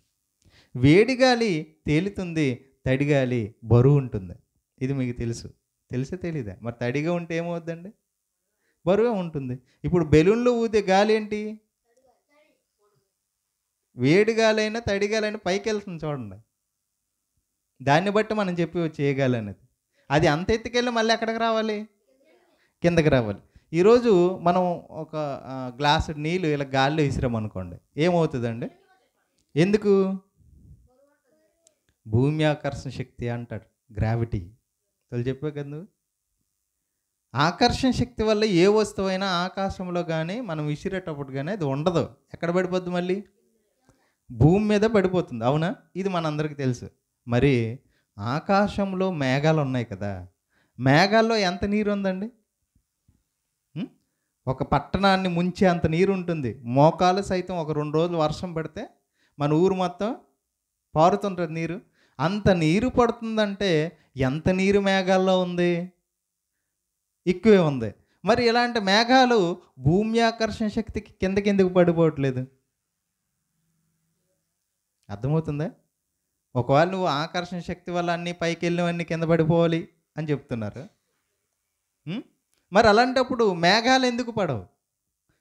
వేడి గాలి తేలుతుంది, తడి గాలి బరువు ఉంటుంది. ఇది మీకు తెలుసో తెలీదా? మరి తడిగా ఉంటే ఏమవుద్దండి? బరువే ఉంటుంది. ఇప్పుడు బెలూన్లో ఊదే గాలి ఏంటి? వేడి గాలి అయినా తడి గాలి అయినా పైకి వెళ్తుంది చూడండి. దాన్ని బట్టి మనం చెప్పవచ్చు ఏ గాలి అనేది. అది అంత ఎత్తుకెళ్ళి మళ్ళీ ఎక్కడికి రావాలి? కిందకి రావాలి. ఈరోజు మనం ఒక గ్లాసు నీళ్ళు ఇలా గాలిలో విసిరామనుకోండి, ఏమవుతుందండి? ఎందుకు? భూమి ఆకర్షణ శక్తి అంటాడు, గ్రావిటీ. చెప్పే కదా నువ్వు. ఆకర్షణ శక్తి వల్ల ఏ వస్తువైనా ఆకాశంలో కానీ మనం విసిరేటప్పుడు కానీ అది ఉండదు. ఎక్కడ పడిపోద్ది? మళ్ళీ భూమి మీద పడిపోతుంది. అవునా? ఇది మనందరికీ తెలుసు. మరి ఆకాశంలో మేఘాలు ఉన్నాయి కదా, మేఘాల్లో ఎంత నీరు ఉందండి? ఒక పట్టణాన్ని ముంచే అంత నీరు ఉంటుంది. మోకాలు సైతం ఒక 2 రోజులు వర్షం పడితే మన ఊరు మొత్తం పారుతుంటుంది నీరు. అంత నీరు పడుతుందంటే ఎంత నీరు మేఘాల్లో ఉంది? ఎక్కువే ఉంది. మరి ఇలాంటి మేఘాలు భూమి ఆకర్షణ శక్తికి కిందకెందుకు పడిపోవట్లేదు? అర్థమవుతుందా? ఒకవేళ నువ్వు ఆకర్షణ శక్తి వల్ల అన్నీ పైకి వెళ్ళినవన్నీ కింద పడిపోవాలి అని చెప్తున్నారు. మరి అలాంటప్పుడు మేఘాలు ఎందుకు పడవు?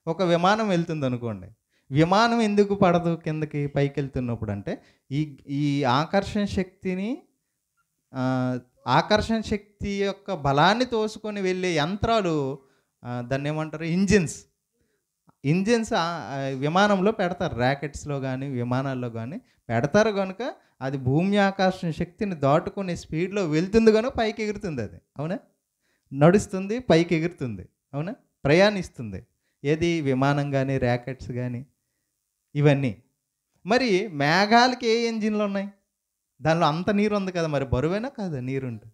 ఒక విమానం వెళ్తుంది అనుకోండి, విమానం ఎందుకు పడదు కిందకి పైకి వెళ్తున్నప్పుడు? అంటే ఈ ఆకర్షణ శక్తి యొక్క బలాన్ని తోసుకొని వెళ్ళే యంత్రాలు, దాన్ని ఏమంటారు? ఇంజిన్స్ విమానంలో పెడతారు. ర్యాకెట్స్లో కానీ విమానాల్లో కానీ పెడతారు. కనుక అది భూమి ఆకర్షణ శక్తిని దాటుకునే స్పీడ్లో వెళ్తుంది కనుక పైకి ఎగురుతుంది. అది అవునా? నడుస్తుంది, పైకి ఎగురుతుంది. అవునా? ప్రయాణిస్తుంది. ఏది? విమానం కానీ ర్యాకెట్స్ కానీ ఇవన్నీ. మరి మేఘాలకి ఏ ఇంజిన్లు ఉన్నాయి? దానిలో అంత నీరు ఉంది కదా, మరి బరువైనా కాదా నీరుంటే?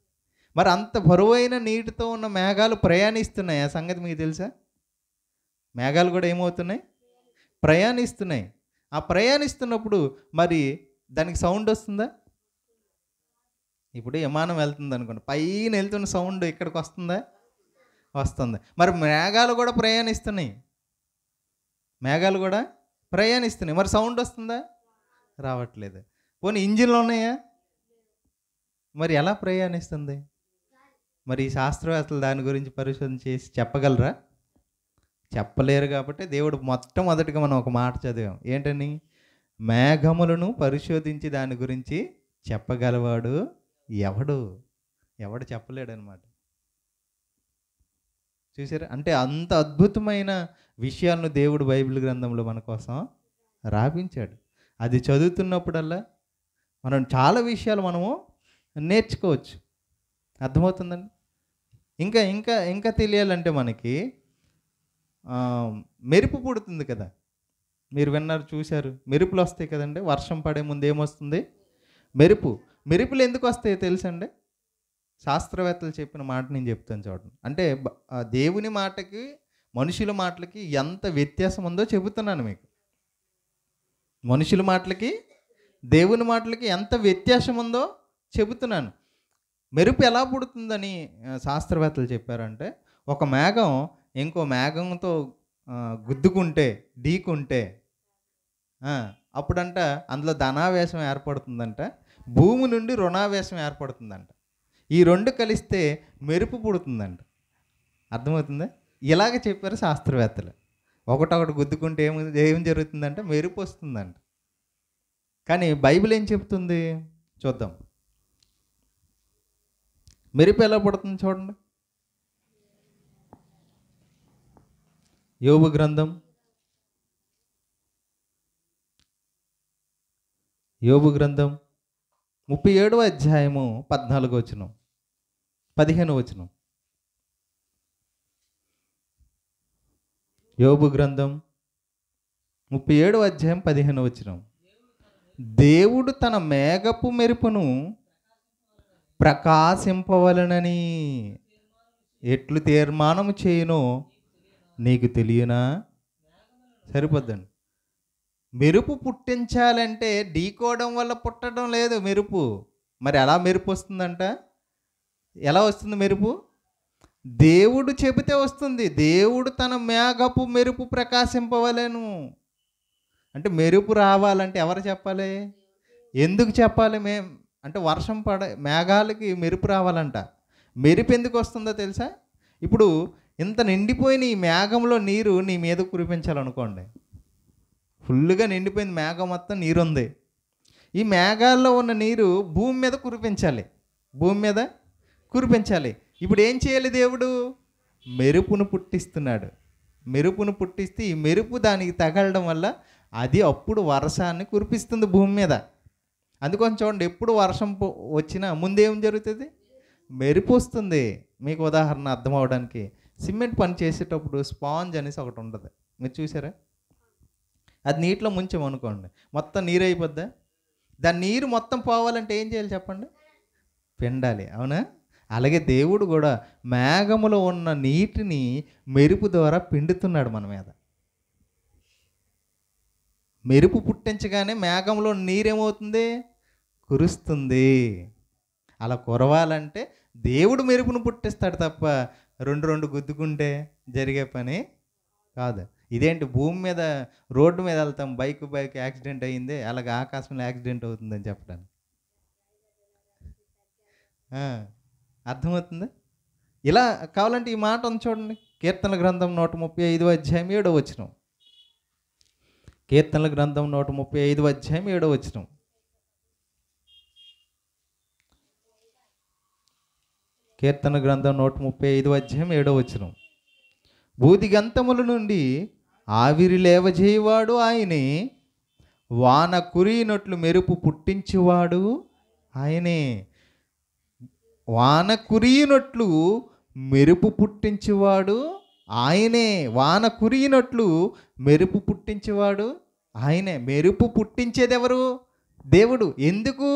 మరి అంత బరువైన నీటితో ఉన్న మేఘాలు ప్రయాణిస్తున్నాయి. ఆ సంగతి మీకు తెలుసా? మేఘాలు కూడా ఏమవుతున్నాయి? ప్రయాణిస్తున్నాయి. ఆ ప్రయాణిస్తున్నప్పుడు మరి దానికి సౌండ్ వస్తుందా? ఇప్పుడు విమానం వెళ్తుంది అనుకోండి, పైన వెళ్తున్న సౌండ్ ఇక్కడికి వస్తుందా? వస్తుంది. మరి మేఘాలు కూడా ప్రయాణిస్తున్నాయి. మరి సౌండ్ వస్తుందా? రావట్లేదు. పోనీ ఇంజిన్లు ఉన్నాయా? మరి ఎలా ప్రయాణిస్తుంది? మరి ఈ శాస్త్రవేత్తలు దాని గురించి పరిశోధన చేసి చెప్పగలరా? చెప్పలేరు. కాబట్టి దేవుడు మొట్టమొదటిగా మనం ఒక మాట చదివాం. ఏంటని? మేఘములను పరిశోధించి దాని గురించి చెప్పగలవాడు ఎవడు చెప్పలేడు అనమాట. చూసారా? అంటే అంత అద్భుతమైన విషయాలను దేవుడు బైబిల్ గ్రంథంలో మన కోసం రాపించాడు. అది చదువుతున్నప్పుడల్లా మనం చాలా విషయాలు మనము నేర్చుకోవచ్చు. అర్థమవుతుందండి? ఇంకా ఇంకా ఇంకా తెలియాలంటే మనకి మెరుపు పుడుతుంది కదా. మీరు విన్నారు, చూశారు. మెరుపులు వస్తాయి కదండి. వర్షం పడే ముందు ఏమొస్తుంది? మెరుపు. మెరుపులు ఎందుకు వస్తాయో తెలుసండి? శాస్త్రవేత్తలు చెప్పిన మాట నేను చెప్తాను చూడండి. అంటే దేవుని మాటకి మనుషుల మాటలకి ఎంత వ్యత్యాసం ఉందో చెబుతున్నాను మీకు. మనుషుల మాటలకి దేవుని మాటలకి ఎంత వ్యత్యాసం ఉందో చెబుతున్నాను. మెరుపు ఎలా పుడుతుందని శాస్త్రవేత్తలు చెప్పారంటే, ఒక మేఘం ఇంకో మేఘంతో గుద్దుకుంటే, ఢీకుంటే అప్పుడంట అందులో ధనావేశం ఏర్పడుతుందంట, భూమి నుండి రుణావేశం ఏర్పడుతుందంట. ఈ రెండు కలిస్తే మెరుపు పుడుతుందంట. అర్థమవుతుందా? ఇలాగ చెప్పారు శాస్త్రవేత్తలు. ఒకటొకటి గుద్దుకుంటే ఏం జరుగుతుందంటే మెరుపు వస్తుందంట. కానీ బైబిల్ ఏం చెప్తుంది చూద్దాం. మెరుపు ఎలా పుడుతుంది చూడండి. యోబు గ్రంథం 37వ అధ్యాయము 14వ వచనం, 15వ వచనం. యోబు గ్రంథం 37వ అధ్యాయం 15వ వచనం. దేవుడు తన మేఘపు మెరుపును ప్రకాశింపవలనని ఎట్లు తీర్మానము చేయునో నీకు తెలియనా? సరిపోద్దండి. మెరుపు పుట్టించాలంటే ఢీకోవడం వల్ల పుట్టడం లేదు మెరుపు. మరి ఎలా మెరుపు వస్తుందంట? ఎలా వస్తుంది మెరుపు? దేవుడు చెబితే వస్తుంది. దేవుడు తన మేఘపు మెరుపు ప్రకాశింపవలెను. అంటే మెరుపు రావాలంటే ఎవరు చెప్పాలి? ఎందుకు చెప్పాలి? అంటే వర్షం మేఘాలకి మెరుపు రావాలంట. మెరుపు ఎందుకు వస్తుందో తెలుసా? ఇప్పుడు ఇంత నిండిపోయిన ఈ మేఘంలో నీరు నీ మీద కురిపించాలనుకోండి. ఫుల్గా నిండిపోయింది మేఘం మొత్తం, నీరు ఉంది. ఈ మేఘాల్లో ఉన్న నీరు భూమి మీద కురిపించాలి. భూమి మీద కురిపించాలి. ఇప్పుడు ఏం చేయాలి? దేవుడు మెరుపును పుట్టిస్తున్నాడు. మెరుపును పుట్టిస్తే ఈ మెరుపు దానికి తగలడం వల్ల అది అప్పుడు వర్షాన్ని కురిపిస్తుంది భూమి మీద. అందుకని చూడండి, ఎప్పుడు వర్షం వచ్చినా ముందేం జరుగుతుంది? మెరుపు వస్తుంది. మీకు ఉదాహరణ అర్థం అవడానికి, సిమెంట్ పని చేసేటప్పుడు స్పాంజ్ అనేసి ఒకటి ఉంటుంది, మీరు చూసారా? అది నీటిలో ముంచామనుకోండి, మొత్తం నీరు అయిపోద్దా? దాని నీరు మొత్తం పోవాలంటే ఏం చేయాలి చెప్పండి? పిండాలి, అవునా? అలాగే దేవుడు కూడా మేఘములో ఉన్న నీటిని మెరుపు ద్వారా పిండుతున్నాడు మన మీద. మెరుపు పుట్టించగానే మేఘంలో నీరేమవుతుంది? కురుస్తుంది. అలా కురవాలంటే దేవుడు మెరుపును పుట్టిస్తాడు తప్ప రెండు గుద్దుకుంటే జరిగే పని కాదు. ఇదేంటి భూమి మీద రోడ్డు మీద వెళ్తాం, బైక్ యాక్సిడెంట్ అయ్యింది, అలాగే ఆకాశంలో యాక్సిడెంట్ అవుతుందని చెప్పడానికి. అర్థమవుతుంది? ఇలా కావాలంటే ఈ మాట ఉంది చూడండి, కీర్తనల గ్రంథం 135వ అధ్యాయం 7వ వచనం. కీర్తనల గ్రంథం 135వ అధ్యాయం 7వ వచనం. కీర్తన గ్రంథం 135వ అధ్యాయం 7వ వచనం. భూదిగంతముల నుండి ఆవిరి లేవజేయవాడు ఆయనే, వాన కురియినట్లు మెరుపు పుట్టించువాడు ఆయనే. వాన కురియినట్లు మెరుపు పుట్టించువాడు ఆయనే. వాన కురియినట్లు మెరుపు పుట్టించేవాడు ఆయనే. మెరుపు పుట్టించేది ఎవరు? దేవుడు. ఎందుకు?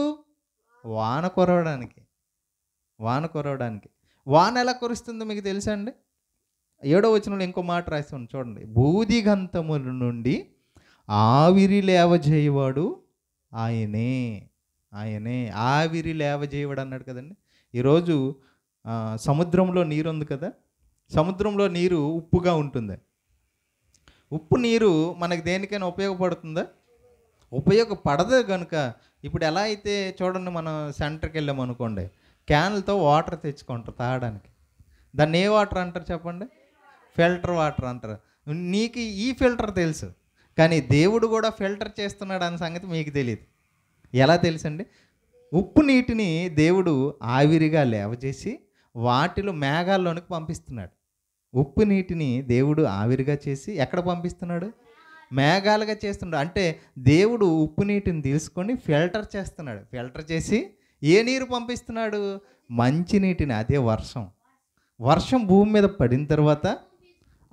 వాన కురవడానికి. వాన కురవడానికి. వాన ఎలా కురుస్తుందో మీకు తెలుసా అండి? 7వ వచనంలో ఇంకో మాట రాసి ఉంది చూడండి. భూదిగంతముల నుండి ఆవిరి లేవజేయవాడు ఆయనే. ఆయనే ఆవిరి లేవజేయవాడు అన్నాడు కదండి. ఈరోజు సముద్రంలో నీరు ఉంది కదా, సముద్రంలో నీరు ఉప్పుగా ఉంటుంది. ఉప్పు నీరు మనకి దేనికైనా ఉపయోగపడుతుందా? ఉపయోగపడదు. కనుక ఇప్పుడు ఎలా అయితే చూడండి, మనం సెంటర్కి వెళ్ళామనుకోండి, క్యాన్లతో వాటర్ తెచ్చుకుంటారు తాగడానికి. దాన్ని ఏ వాటర్ అంటారు చెప్పండి? ఫిల్టర్ వాటర్ అంటారు. నీకు ఈ ఫిల్టర్ తెలుసు, కానీ దేవుడు కూడా ఫిల్టర్ చేస్తున్నాడు అనే సంగతి మీకు తెలియదు. ఎలా తెలుసండి? ఉప్పు నీటిని దేవుడు ఆవిరిగా లేవజేసి వాటిలో మేఘాల్లోనికి పంపిస్తున్నాడు. ఉప్పు నీటిని దేవుడు ఆవిరిగా చేసి ఎక్కడ పంపిస్తున్నాడు? మేఘాలుగా చేస్తున్నాడు. అంటే దేవుడు ఉప్పు నీటిని తీసుకొని ఫిల్టర్ చేస్తున్నాడు. ఫిల్టర్ చేసి ఏ నీరు పంపిస్తున్నాడు? మంచి నీటిని, అదే వర్షం. వర్షం భూమి మీద పడిన తర్వాత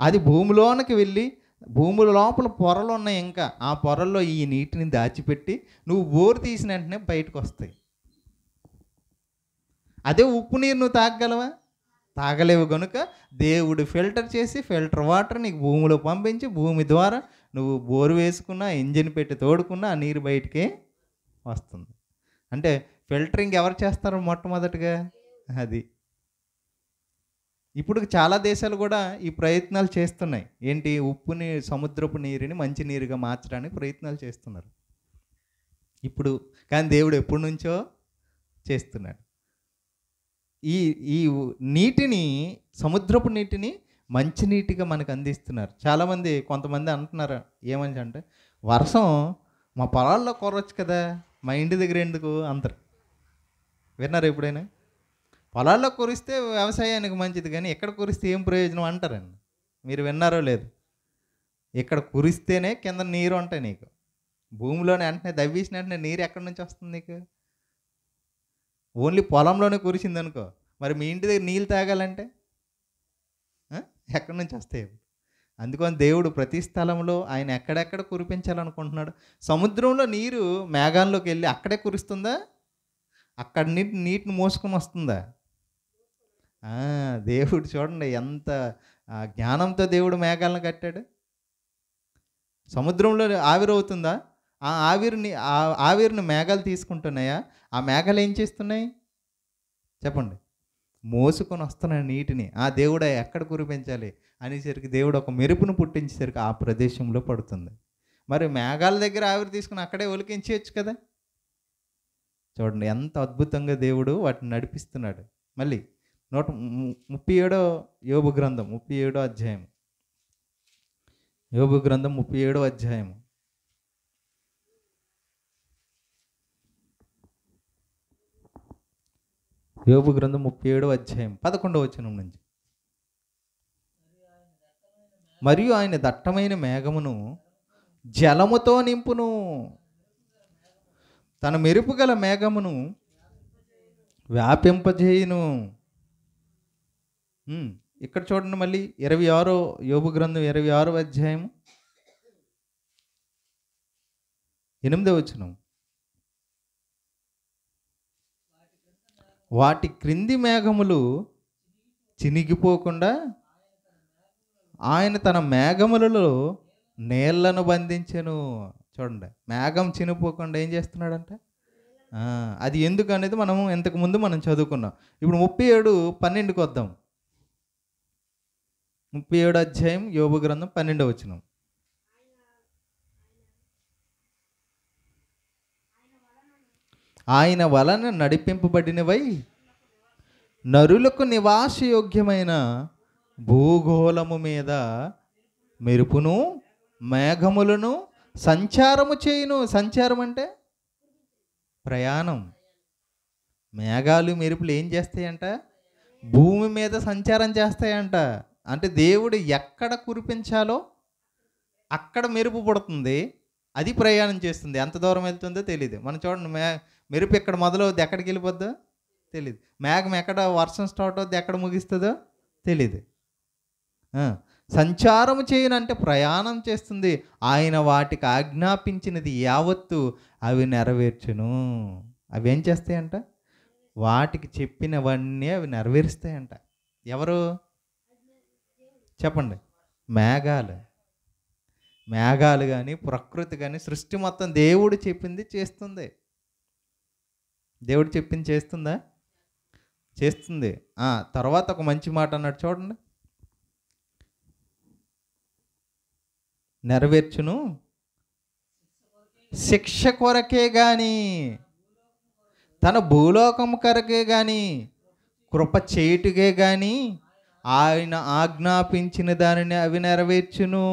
అది భూమిలోనికి వెళ్ళి భూమి లోపల పొరలు ఉన్నాయి, ఇంకా ఆ పొరల్లో ఈ నీటిని దాచిపెట్టి నువ్వు బోరు తీసిన వెంటనే బయటకు వస్తాయి. అదే ఉప్పు నీరు నువ్వు తాగగలవా? తాగలేవు. కనుక దేవుడు ఫిల్టర్ చేసి ఫిల్టర్ వాటర్ నీకు భూమిలో పంపించి భూమి ద్వారా నువ్వు బోరు వేసుకున్నా, ఇంజిన్ పెట్టి తోడుకున్నా ఆ నీరు బయటికే వస్తుంది. అంటే ఫిల్టరింగ్ ఎవరు చేస్తారు మొట్టమొదటిగా? అది. ఇప్పుడు చాలా దేశాలు కూడా ఈ ప్రయత్నాలు చేస్తున్నాయి. ఏంటి? ఉప్పుని, సముద్రపు నీరుని మంచి నీరుగా మార్చడానికి ప్రయత్నాలు చేస్తున్నారు ఇప్పుడు. కానీ దేవుడు ఎప్పటి నుంచో చేస్తున్నాడు. ఈ ఈ నీటిని, సముద్రపు నీటిని మంచి నీటిగా మనకు అందిస్తున్నారు. చాలామంది, కొంతమంది అంటున్నారు ఏమని అంటే, వర్షం మా పొలాల్లో కురవచ్చు కదా, మా ఇంటి దగ్గర ఎందుకు అంటారు. విన్నారా ఎప్పుడైనా? పొలాల్లో కురిస్తే వ్యవసాయానికి మంచిది, కానీ ఎక్కడ కురిస్తే ఏం ప్రయోజనం అంటారండి. మీరు విన్నారో లేదు? ఇక్కడ కురిస్తేనే కింద నీరు ఉంటాయి నీకు. భూమిలోనే వెంటనే దవ్వేసిన వెంటనే నీరు ఎక్కడి నుంచి వస్తుంది నీకు? ఓన్లీ పొలంలోనే కురిసింది అనుకో, మరి మీ ఇంటి దగ్గర నీళ్ళు తాగాలంటే ఎక్కడి నుంచి వస్తాయి? అందుకని దేవుడు ప్రతి స్థలంలో ఆయన ఎక్కడెక్కడ కురిపించాలనుకుంటున్నాడు. సముద్రంలో నీరు మేఘాల్లోకి వెళ్ళి అక్కడే కురుస్తుందా? అక్కడ నీటిని మోసుకొని వస్తుందా? దేవుడు చూడండి ఎంత జ్ఞానంతో దేవుడు మేఘాలను కట్టాడు. సముద్రంలో ఆవిరవుతుందా? ఆ ఆవిరిని మేఘాలు తీసుకుంటున్నాయా? ఆ మేఘాలు ఏం చేస్తున్నాయి చెప్పండి? మోసుకొని వస్తున్నాయి నీటిని. దేవుడు ఎక్కడ కురిపించాలి అనేసరికి దేవుడు ఒక మెరుపును పుట్టించేసరికి ఆ ప్రదేశంలో పడుతుంది. మరి మేఘాల దగ్గర ఆవిరి తీసుకుని అక్కడే ఒలికించేయచ్చు కదా. చూడండి ఎంత అద్భుతంగా దేవుడు వాటిని నడిపిస్తున్నాడు. మళ్ళీ 137 యోబు గ్రంథం 37 అధ్యాయం. యోబు గ్రంథం 37 అధ్యాయం. యోబు గ్రంథం 37 అధ్యాయం 11వ వచనం నుంచి. మరియు ఆయన దట్టమైన మేఘమును జలముతో నింపును, తన మెరుపు గల మేఘమును వ్యాపింపజేయును. ఇక్కడ చూడండి మళ్ళీ 26 యోబు గ్రంథం 26వ అధ్యాయం 8వ వచనం. వాటి క్రింది మేఘములు చినిగిపోకుండా ఆయన తన మేఘములలో నీళ్లను బంధించెను. చూడండి, మేఘం చినిగిపోకుండా ఏం చేస్తున్నాడంట? అది ఎందుకు అనేది మనం ఇంతకుముందు మనం చదువుకున్నాం. ఇప్పుడు 37:12కి వద్దాం. 37 అధ్యాయం యోబు గ్రంథం 12వ వచనం. ఆయన వలన నడిపింపబడినవై నరులకు నివాసయోగ్యమైన భూగోళము మీద మెరుపును మేఘములను సంచారము చేయును. సంచారం అంటే ప్రయాణం. మేఘాలు మెరుపులు ఏం చేస్తాయంట? భూమి మీద సంచారం చేస్తాయంట. అంటే దేవుడు ఎక్కడ కురిపించాలో అక్కడ మెరుపు పడుతుంది, అది ప్రయాణం చేస్తుంది. ఎంత దూరం వెళ్తుందో తెలియదు. మనం చూడండి, మెరుపు ఎక్కడ మొదలవుద్ది, ఎక్కడికి వెళ్ళిపోద్దో తెలియదు. మేఘం ఎక్కడ వర్షం స్టార్ట్ అవుద్ది, ఎక్కడ ముగిస్తుందో తెలియదు. సంచారం చేయనంటే ప్రయాణం చేస్తుంది. ఆయన వాటికి ఆజ్ఞాపించినది యావత్తు అవి నెరవేర్చును. అవి ఏం చేస్తాయంట? వాటికి చెప్పినవన్నీ అవి నెరవేరుస్తాయంట. ఎవరు చెప్పండి? మేఘాలు. మేఘాలు కానీ ప్రకృతి కానీ సృష్టి మొత్తం దేవుడు చెప్పింది చేస్తుంది. దేవుడు చెప్పింది చేస్తుందా? చేస్తుంది. తర్వాత ఒక మంచి మాట అన్నాడు చూడండి, నెరవేర్చును శిక్ష కొరకే కానీ, తన భూలోకం కొరకే కానీ, కృప చేయుటకే కానీ ఆయన ఆజ్ఞాపించిన దానిని అవి నెరవేర్చును.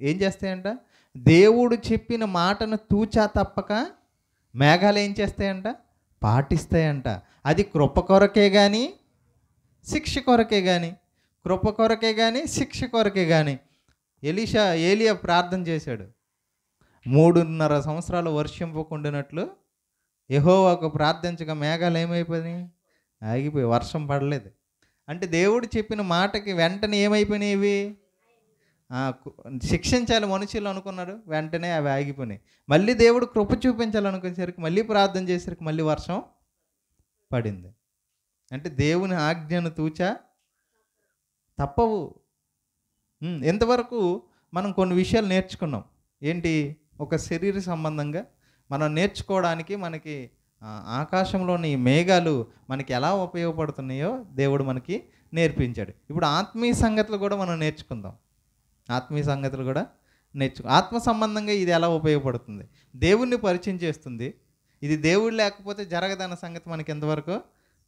ఏం చేస్తాయంట? దేవుడు చెప్పిన మాటను తూచా తప్పక మేఘాలు ఏం చేస్తాయంట? పాటిస్తాయంట. అది కృప కొరకే కానీ శిక్ష కొరకే కానీ. కృప కొరకే కానీ శిక్ష కొరకే కానీ ఏలియా ప్రార్థన చేశాడు. 3.5 సంవత్సరాలు వర్షింపకుండినట్లు యెహోవాకు ప్రార్థించగా మేఘాలు ఏమైపోయినాయి? ఆగిపోయి వర్షం పడలేదు. అంటే దేవుడు చెప్పిన మాటకి వెంటనే ఏమైపోయినాయి ఇవి? శిక్షించాలి మనుషులు అనుకున్నారు, వెంటనే అవి ఆగిపోయినాయి. మళ్ళీ దేవుడు కృప చూపించాలనుకునేసరికి మళ్ళీ ప్రార్థన చేసరికి మళ్ళీ వర్షం పడింది. అంటే దేవుని ఆజ్ఞను తూచా తప్పవు. ఎంతవరకు మనం కొన్ని విషయాలు నేర్చుకున్నాం. ఏంటి? ఒక శరీర సంబంధంగా మనం నేర్చుకోవడానికి మనకి ఆకాశంలోని మేఘాలు మనకి ఎలా ఉపయోగపడుతున్నాయో దేవుడు మనకి నేర్పించాడు. ఇప్పుడు ఆత్మీయ సంగతులు కూడా మనం నేర్చుకుందాం. ఆత్మ సంబంధంగా ఇది ఎలా ఉపయోగపడుతుంది, దేవుణ్ణి పరిచయం చేస్తుంది. ఇది దేవుడు లేకపోతే జరగదన్న సంగతి మనకి ఎంతవరకు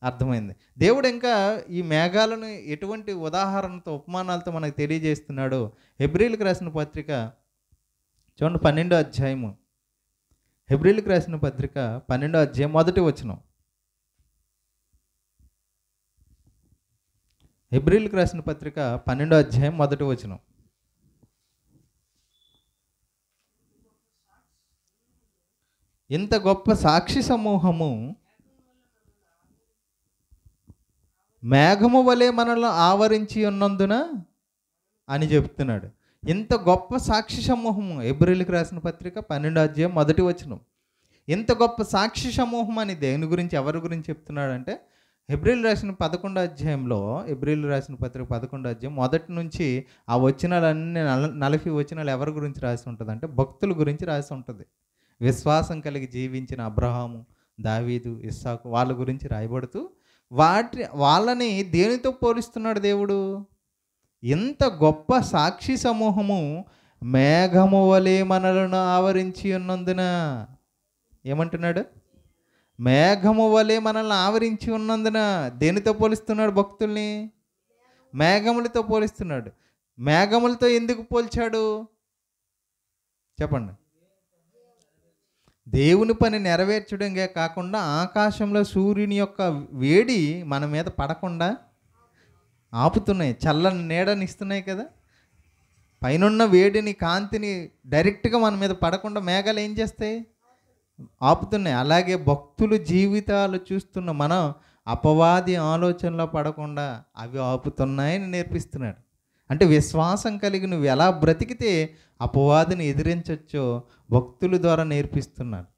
అర్థమైంది. దేవుడు ఇంకా ఈ మేఘాలను ఎటువంటి ఉదాహరణతో ఉపమానాలతో మనకు తెలియజేస్తున్నాడో హెబ్రీలకు రాసిన పత్రిక చూడండి 12వ అధ్యాయము. హెబ్రీలకు రాసిన పత్రిక 12వ అధ్యాయం 1వ వచనం. హెబ్రీలకు రాసిన పత్రిక 12వ అధ్యాయం 1వ వచనం. ఇంత గొప్ప సాక్షి సమూహము మేఘము వలె మనల్ని ఆవరించి ఉన్నందున అని చెప్తున్నాడు. ఇంత గొప్ప సాక్షి సమూహము, హెబ్రీలకు రాసిన పత్రిక 12వ అధ్యాయం 1వ వచనం. ఇంత గొప్ప సాక్షి సమూహం అని దేని గురించి, ఎవరి గురించి చెప్తున్నాడంటే హెబ్రీలు రాసిన 11వ అధ్యాయంలో, హెబ్రీలు రాసిన పత్రిక 11వ అధ్యాయం 1 నుంచి ఆ వచనాలన్నీ 40 వచనాలు ఎవరి గురించి రాసి ఉంటుంది అంటే భక్తుల గురించి రాసి ఉంటుంది. విశ్వాసం కలిగి జీవించిన అబ్రహాము, దావీదు, ఇస్సాకు వాళ్ళ గురించి రాయబడుతూ వాళ్ళని దేనితో పోలిస్తున్నాడు దేవుడు? ఇంత గొప్ప సాక్షి సమూహము మేఘము వలె మనలను ఆవరించి ఉన్నందున. ఏమంటున్నాడు? మేఘము వలె మనల్ని ఆవరించి ఉన్నందున. దేనితో పోలిస్తున్నాడు భక్తుల్ని? మేఘములతో పోలిస్తున్నాడు. మేఘములతో ఎందుకు పోల్చాడు చెప్పండి? దేవుని పని నెరవేర్చడంగా కాకుండా ఆకాశంలో సూర్యుని యొక్క వేడి మన మీద పడకుండా ఆపుతున్నాయి. చల్లని నీడని ఇస్తున్నాయి కదా. పైనున్న వేడిని, కాంతిని డైరెక్ట్గా మన మీద పడకుండా మేఘాలు ఏం చేస్తాయి? ఆపుతున్నాయి. అలాగే భక్తులు జీవితాలు చూస్తున్న మనం అపవాది ఆలోచనలో పడకుండా అవి ఆపుతున్నాయని నేర్పిస్తున్నాడు. అంటే విశ్వాసం కలిగి నువ్వు ఎలా బ్రతికితే అపవాదిని ఎదిరించవచ్చో భక్తుల ద్వారా నేర్పిస్తున్నాడు.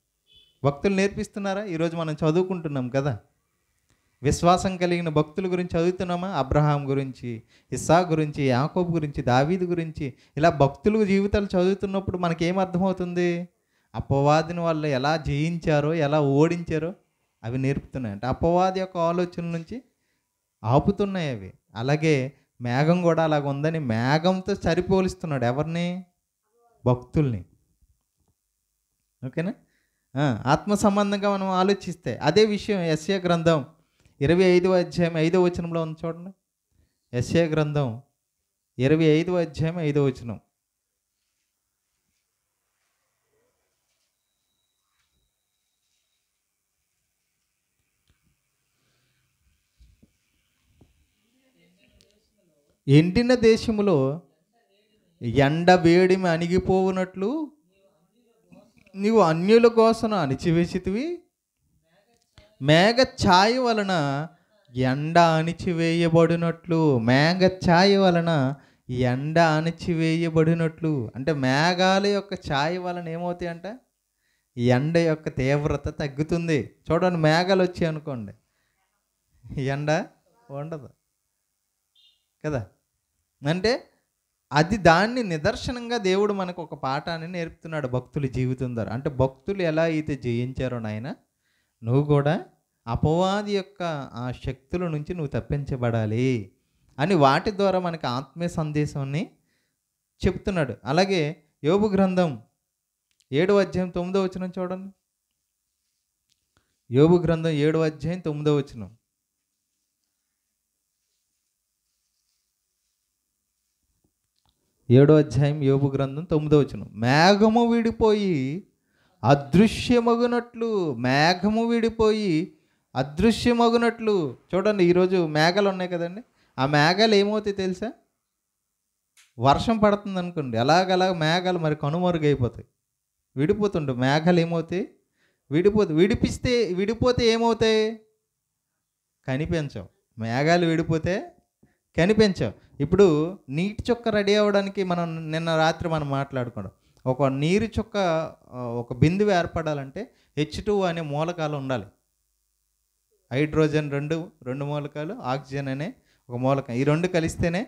భక్తులు నేర్పిస్తున్నారా? ఈరోజు మనం చదువుకుంటున్నాం కదా, విశ్వాసం కలిగిన భక్తుల గురించి చదువుతున్నామా? అబ్రహాం గురించి, ఇస్సాకు గురించి, యాకోబు గురించి, దావీదు గురించి, ఇలా భక్తుల జీవితాలు చదువుతున్నప్పుడు మనకేం అర్థమవుతుంది? అపవాదిని వాళ్ళు ఎలా జయించారో, ఎలా ఓడించారో అవి నేర్పుతున్నాయి. అంటే అపవాది యొక్క ఆలోచన నుంచి ఆపుతున్నాయి అవి. అలాగే మేఘం కూడా అలాగ ఉందని మేఘంతో సరిపోలిస్తున్నాడు. ఎవరిని? భక్తుల్ని. ఓకేనా? ఆత్మ సంబంధంగా మనం ఆలోచిస్తే అదే విషయం యెషయా గ్రంథం 25వ అధ్యాయం 5వ వచనంలో ఉంది చూడండి. యెషయా గ్రంథం 25వ అధ్యాయం 5వ వచనం. ఎండిన దేశములో ఎండ వేడిమి అణిగిపోవునట్లు నీవు అన్యుల కోసం అణిచివేసితివి. మేఘ ఛాయ వలన ఎండ అణిచివేయబడినట్లు. మేఘ ఛాయ వలన ఎండ అణిచివేయబడినట్లు. అంటే మేఘాల యొక్క ఛాయ వలన ఏమవుతాయి అంటే ఎండ యొక్క తీవ్రత తగ్గుతుంది. చూడండి, మేఘాలు వచ్చాయి అనుకోండి, ఎండ ఉండదు కదా. అంటే అది దాన్ని నిదర్శనంగా దేవుడు మనకు ఒక పాఠాన్ని నేర్పుతున్నాడు భక్తుల జీవితం ద్వారా. అంటే భక్తులు ఎలా అయితే జయించారో నాయన, నువ్వు కూడా అపవాది యొక్క ఆ శక్తుల నుంచి నువ్వు తప్పించబడాలి అని వాటి ద్వారా మనకి ఆత్మీయ సందేశాన్ని చెప్తున్నాడు. అలాగే యోబు గ్రంథం 7వ అధ్యాయం 9వ వచనం చూడండి. యోబు గ్రంథం 7వ అధ్యాయం 9వ వచనం. ఏడో అధ్యాయం యోబు గ్రంథం 9వ వచనం. మేఘము విడిపోయి అదృశ్యమగునట్లు. మేఘము విడిపోయి అదృశ్యమగునట్లు. చూడండి, ఈరోజు మేఘాలు ఉన్నాయి కదండి, ఆ మేఘాలు ఏమవుతాయి తెలుసా? వర్షం పడుతుంది అనుకోండి, అలాగలా మేఘాలు మరి కనుమరుగైపోతాయి. విడిపోతుండు మేఘాలు ఏమవుతాయి? విడిపోతే ఏమవుతాయి? కనిపించవు. మేఘాలు విడిపోతే కనిపించవు. ఇప్పుడు నీటి చుక్క రెడీ అవ్వడానికి మనం నిన్న రాత్రి మనం మాట్లాడుకున్నాం. ఒక నీరు చుక్క ఒక బిందువు ఏర్పడాలంటే H2 అనే మూలకాలు ఉండాలి. హైడ్రోజన్ రెండు మూలకాలు, ఆక్సిజన్ అనే ఒక మూలకం, ఈ రెండు కలిస్తేనే.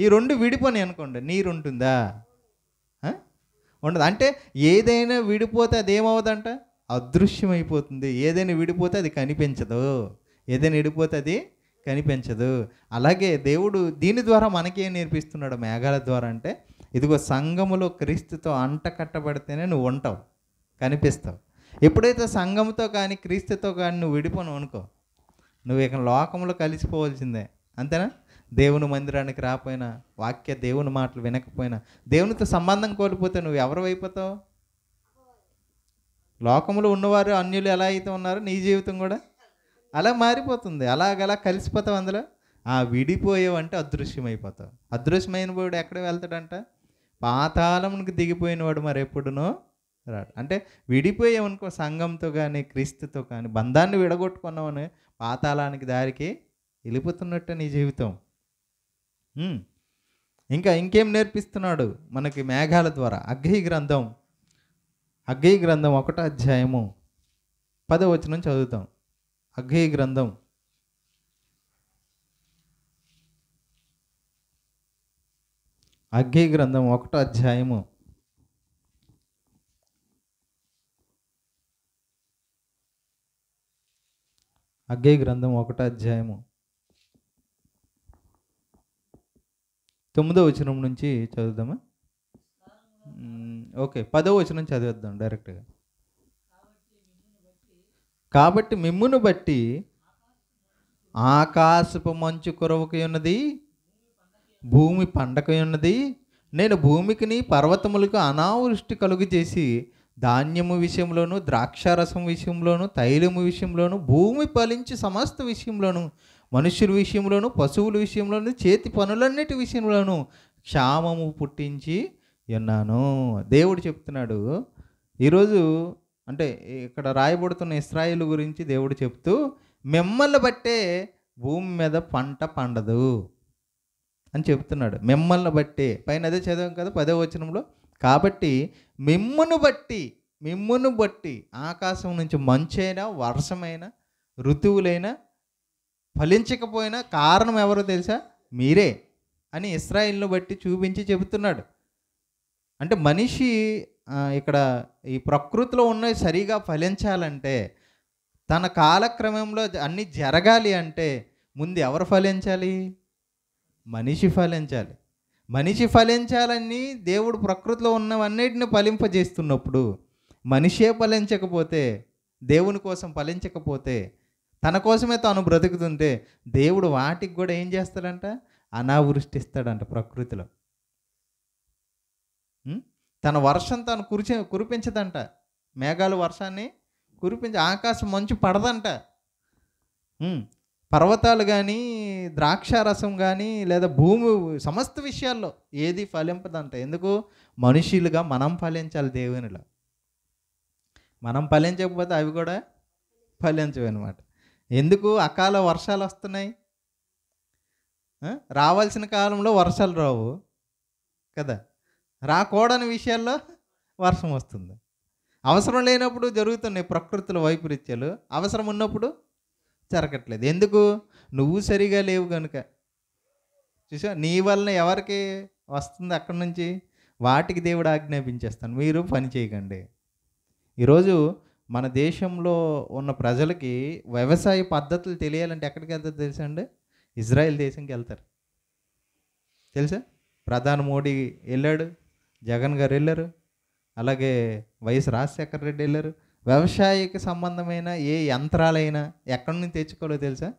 ఈ రెండు విడిపోయి అనుకోండి, నీరు ఉంటుందా? ఉండదు. అంటే ఏదైనా విడిపోతే అది ఏమవుదంట? అదృశ్యమైపోతుంది. ఏదైనా విడిపోతే అది కనిపించదు. ఏదైనా విడిపోతే అది కనిపించదు. అలాగే దేవుడు దీని ద్వారా మనకేం నేర్పిస్తున్నాడు మేఘాల ద్వారా అంటే, ఇదిగో సంఘములో క్రీస్తుతో అంట కట్టబడితేనే నువ్వు ఉంటావు, కనిపిస్తావు. ఎప్పుడైతే సంఘంతో కానీ క్రీస్తుతో కానీ నువ్వు విడిపోను అనుకో, నువ్వు ఇక లోకంలో కలిసిపోవాల్సిందే. అంతేనా? దేవుని మందిరానికి రాకపోయినా, దేవుని మాటలు వినకపోయినా, దేవునితో సంబంధం కోల్పోతే నువ్వు ఎవరు అయిపోతావు? లోకంలో ఉన్నవారు అన్యులు ఎలా అయితే ఉన్నారో నీ జీవితం కూడా అలా మారిపోతుంది. అలాగలా కలిసిపోతావు అందులో. విడిపోయావంటే అదృశ్యమైపోతావు. అదృశ్యమైన వాడు ఎక్కడ వెళ్తాడంట? పాతాళమునికి దిగిపోయిన వాడు మరి ఎప్పుడునో రాడు. అంటే విడిపోయావనుకో, సంఘంతో కానీ క్రీస్తుతో కానీ బంధాన్ని విడగొట్టుకున్నావని పాతాళానికి దారికి వెళ్ళిపోతున్నట్టే నీ జీవితం. ఇంకేం నేర్పిస్తున్నాడు మనకి మేఘాల ద్వారా? హగ్గయి గ్రంథం 1వ అధ్యాయము 10వ వచనం చదువుతాం. హగ్గయి గ్రంథం 1వ అధ్యాయము 1వ అధ్యాయము 9వ వచనం నుంచి చదువుదామా? ఓకే, 10వ వచనం చదివేద్దాం డైరెక్ట్గా. కాబట్టి మిమ్మును బట్టి ఆకాశపు మంచు కురవకై ఉన్నది, భూమి పండకై ఉన్నది. నేను భూమికిని పర్వతములకు అనావృష్టి కలుగు చేసి ధాన్యము విషయంలోను, ద్రాక్షారసం విషయంలోను, తైలము విషయంలోను, భూమి ఫలించి సమస్త విషయంలోను, మనుషుల విషయంలోను, పశువుల విషయంలోను, చేతి పనులన్నిటి విషయంలోను క్షామము పుట్టించి ఉన్నాను. దేవుడు చెప్తున్నాడు ఈరోజు. అంటే ఇక్కడ రాయబడుతున్న ఇశ్రాయేలు గురించి దేవుడు చెప్తూ, మిమ్మల్ని బట్టే భూమి మీద పంట పండదు అని చెప్తున్నాడు. మిమ్మల్ని బట్టే, పైన అదే చదివాం కదా 10వ వచనంలో. కాబట్టి మిమ్మును బట్టి ఆకాశం నుంచి మంచైనా, వర్షమైనా, ఋతువులైనా ఫలించకపోయినా కారణం ఎవరో తెలుసా? మీరే అని ఇశ్రాయేలును బట్టి చూపించి చెబుతున్నాడు. అంటే మనిషి ఇక్కడ ఈ ప్రకృతిలో ఉన్నవి సరిగా ఫలించాలంటే, తన కాలక్రమంలో అన్నీ జరగాలి అంటే ముందు ఎవరు ఫలించాలి? మనిషి ఫలించాలి. మనిషి ఫలించాలని దేవుడు ప్రకృతిలో ఉన్నవన్నిటిని ఫలింపజేస్తున్నప్పుడు, మనిషే ఫలించకపోతే, దేవుని కోసం ఫలించకపోతే, తన కోసమే తాను బ్రతుకుతుంటే, దేవుడు వాటికి కూడా ఏం చేస్తాడంట? అనావృష్టిస్తాడంట ప్రకృతిలో. తన వర్షం తాను కురిపించదంట. మేఘాలు వర్షాన్ని కురిపించి, ఆకాశం మంచు పడదంట. పర్వతాలు కానీ, ద్రాక్షారసం కానీ, లేదా భూమి సమస్త విషయాల్లో ఏది ఫలింపదంట. ఎందుకు? మనుషులుగా మనం ఫలించాలి దేవునిలో. మనం ఫలించకపోతే అవి కూడా ఫలించవు అనమాట. ఎందుకు? అకాల వర్షాలు వస్తున్నాయి, రావాల్సిన కాలంలో వర్షాలు రావు కదా. రాకూడని విషయాల్లో వర్షం వస్తుంది. అవసరం లేనప్పుడు జరుగుతున్నాయి ప్రకృతిలో వైపరీత్యాలు, అవసరం ఉన్నప్పుడు జరగట్లేదు. ఎందుకు? నువ్వు సరిగా లేవు కనుక. చూసా, నీ వలన ఎవరికి వస్తుంది అక్కడి నుంచి? వాటికి దేవుడు ఆజ్ఞాపించేస్తాను, మీరు పని చేయకండి. ఈరోజు మన దేశంలో ఉన్న ప్రజలకి వ్యవసాయ పద్ధతులు తెలియాలంటే ఎక్కడికి వెళ్తారు తెలుసా అండి? ఇజ్రాయెల్ దేశంకి వెళ్తారు. తెలుసా? ప్రధాని మోడీ వెళ్ళాడు, జగన్ గారు వెళ్ళారు, అలాగే వైఎస్ రాజశేఖర రెడ్డి వెళ్ళారు. వ్యవసాయకి సంబంధమైన ఏ యంత్రాలైనా ఎక్కడి నుంచి తెచ్చుకోవాలో తెలుసా?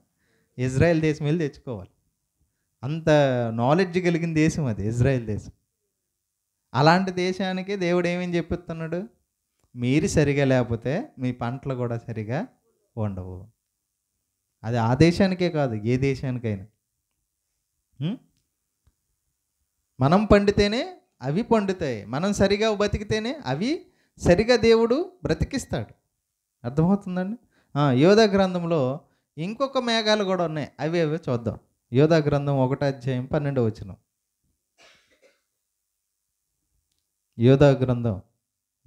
ఇజ్రాయెల్ దేశం వెళ్ళి తెచ్చుకోవాలి. అంత నాలెడ్జ్ కలిగిన దేశం అది ఇజ్రాయెల్ దేశం. అలాంటి దేశానికి దేవుడు ఏమేమి చెప్పిస్తున్నాడు? మీరు సరిగా లేకపోతే మీ పంటలు కూడా సరిగా ఉండవు. అది ఆ దేశానికే కాదు, ఏ దేశానికైనా. ఉం? మనం పండితేనే అవి పండుతాయి. మనం సరిగా బతికితేనే అవి సరిగా దేవుడు బ్రతికిస్తాడు. అర్థమవుతుందండి? యోధా గ్రంథంలో ఇంకొక మేఘాలు కూడా ఉన్నాయి. అవి అవి చూద్దాం. యోధా గ్రంథం 1:12. యోధా గ్రంథం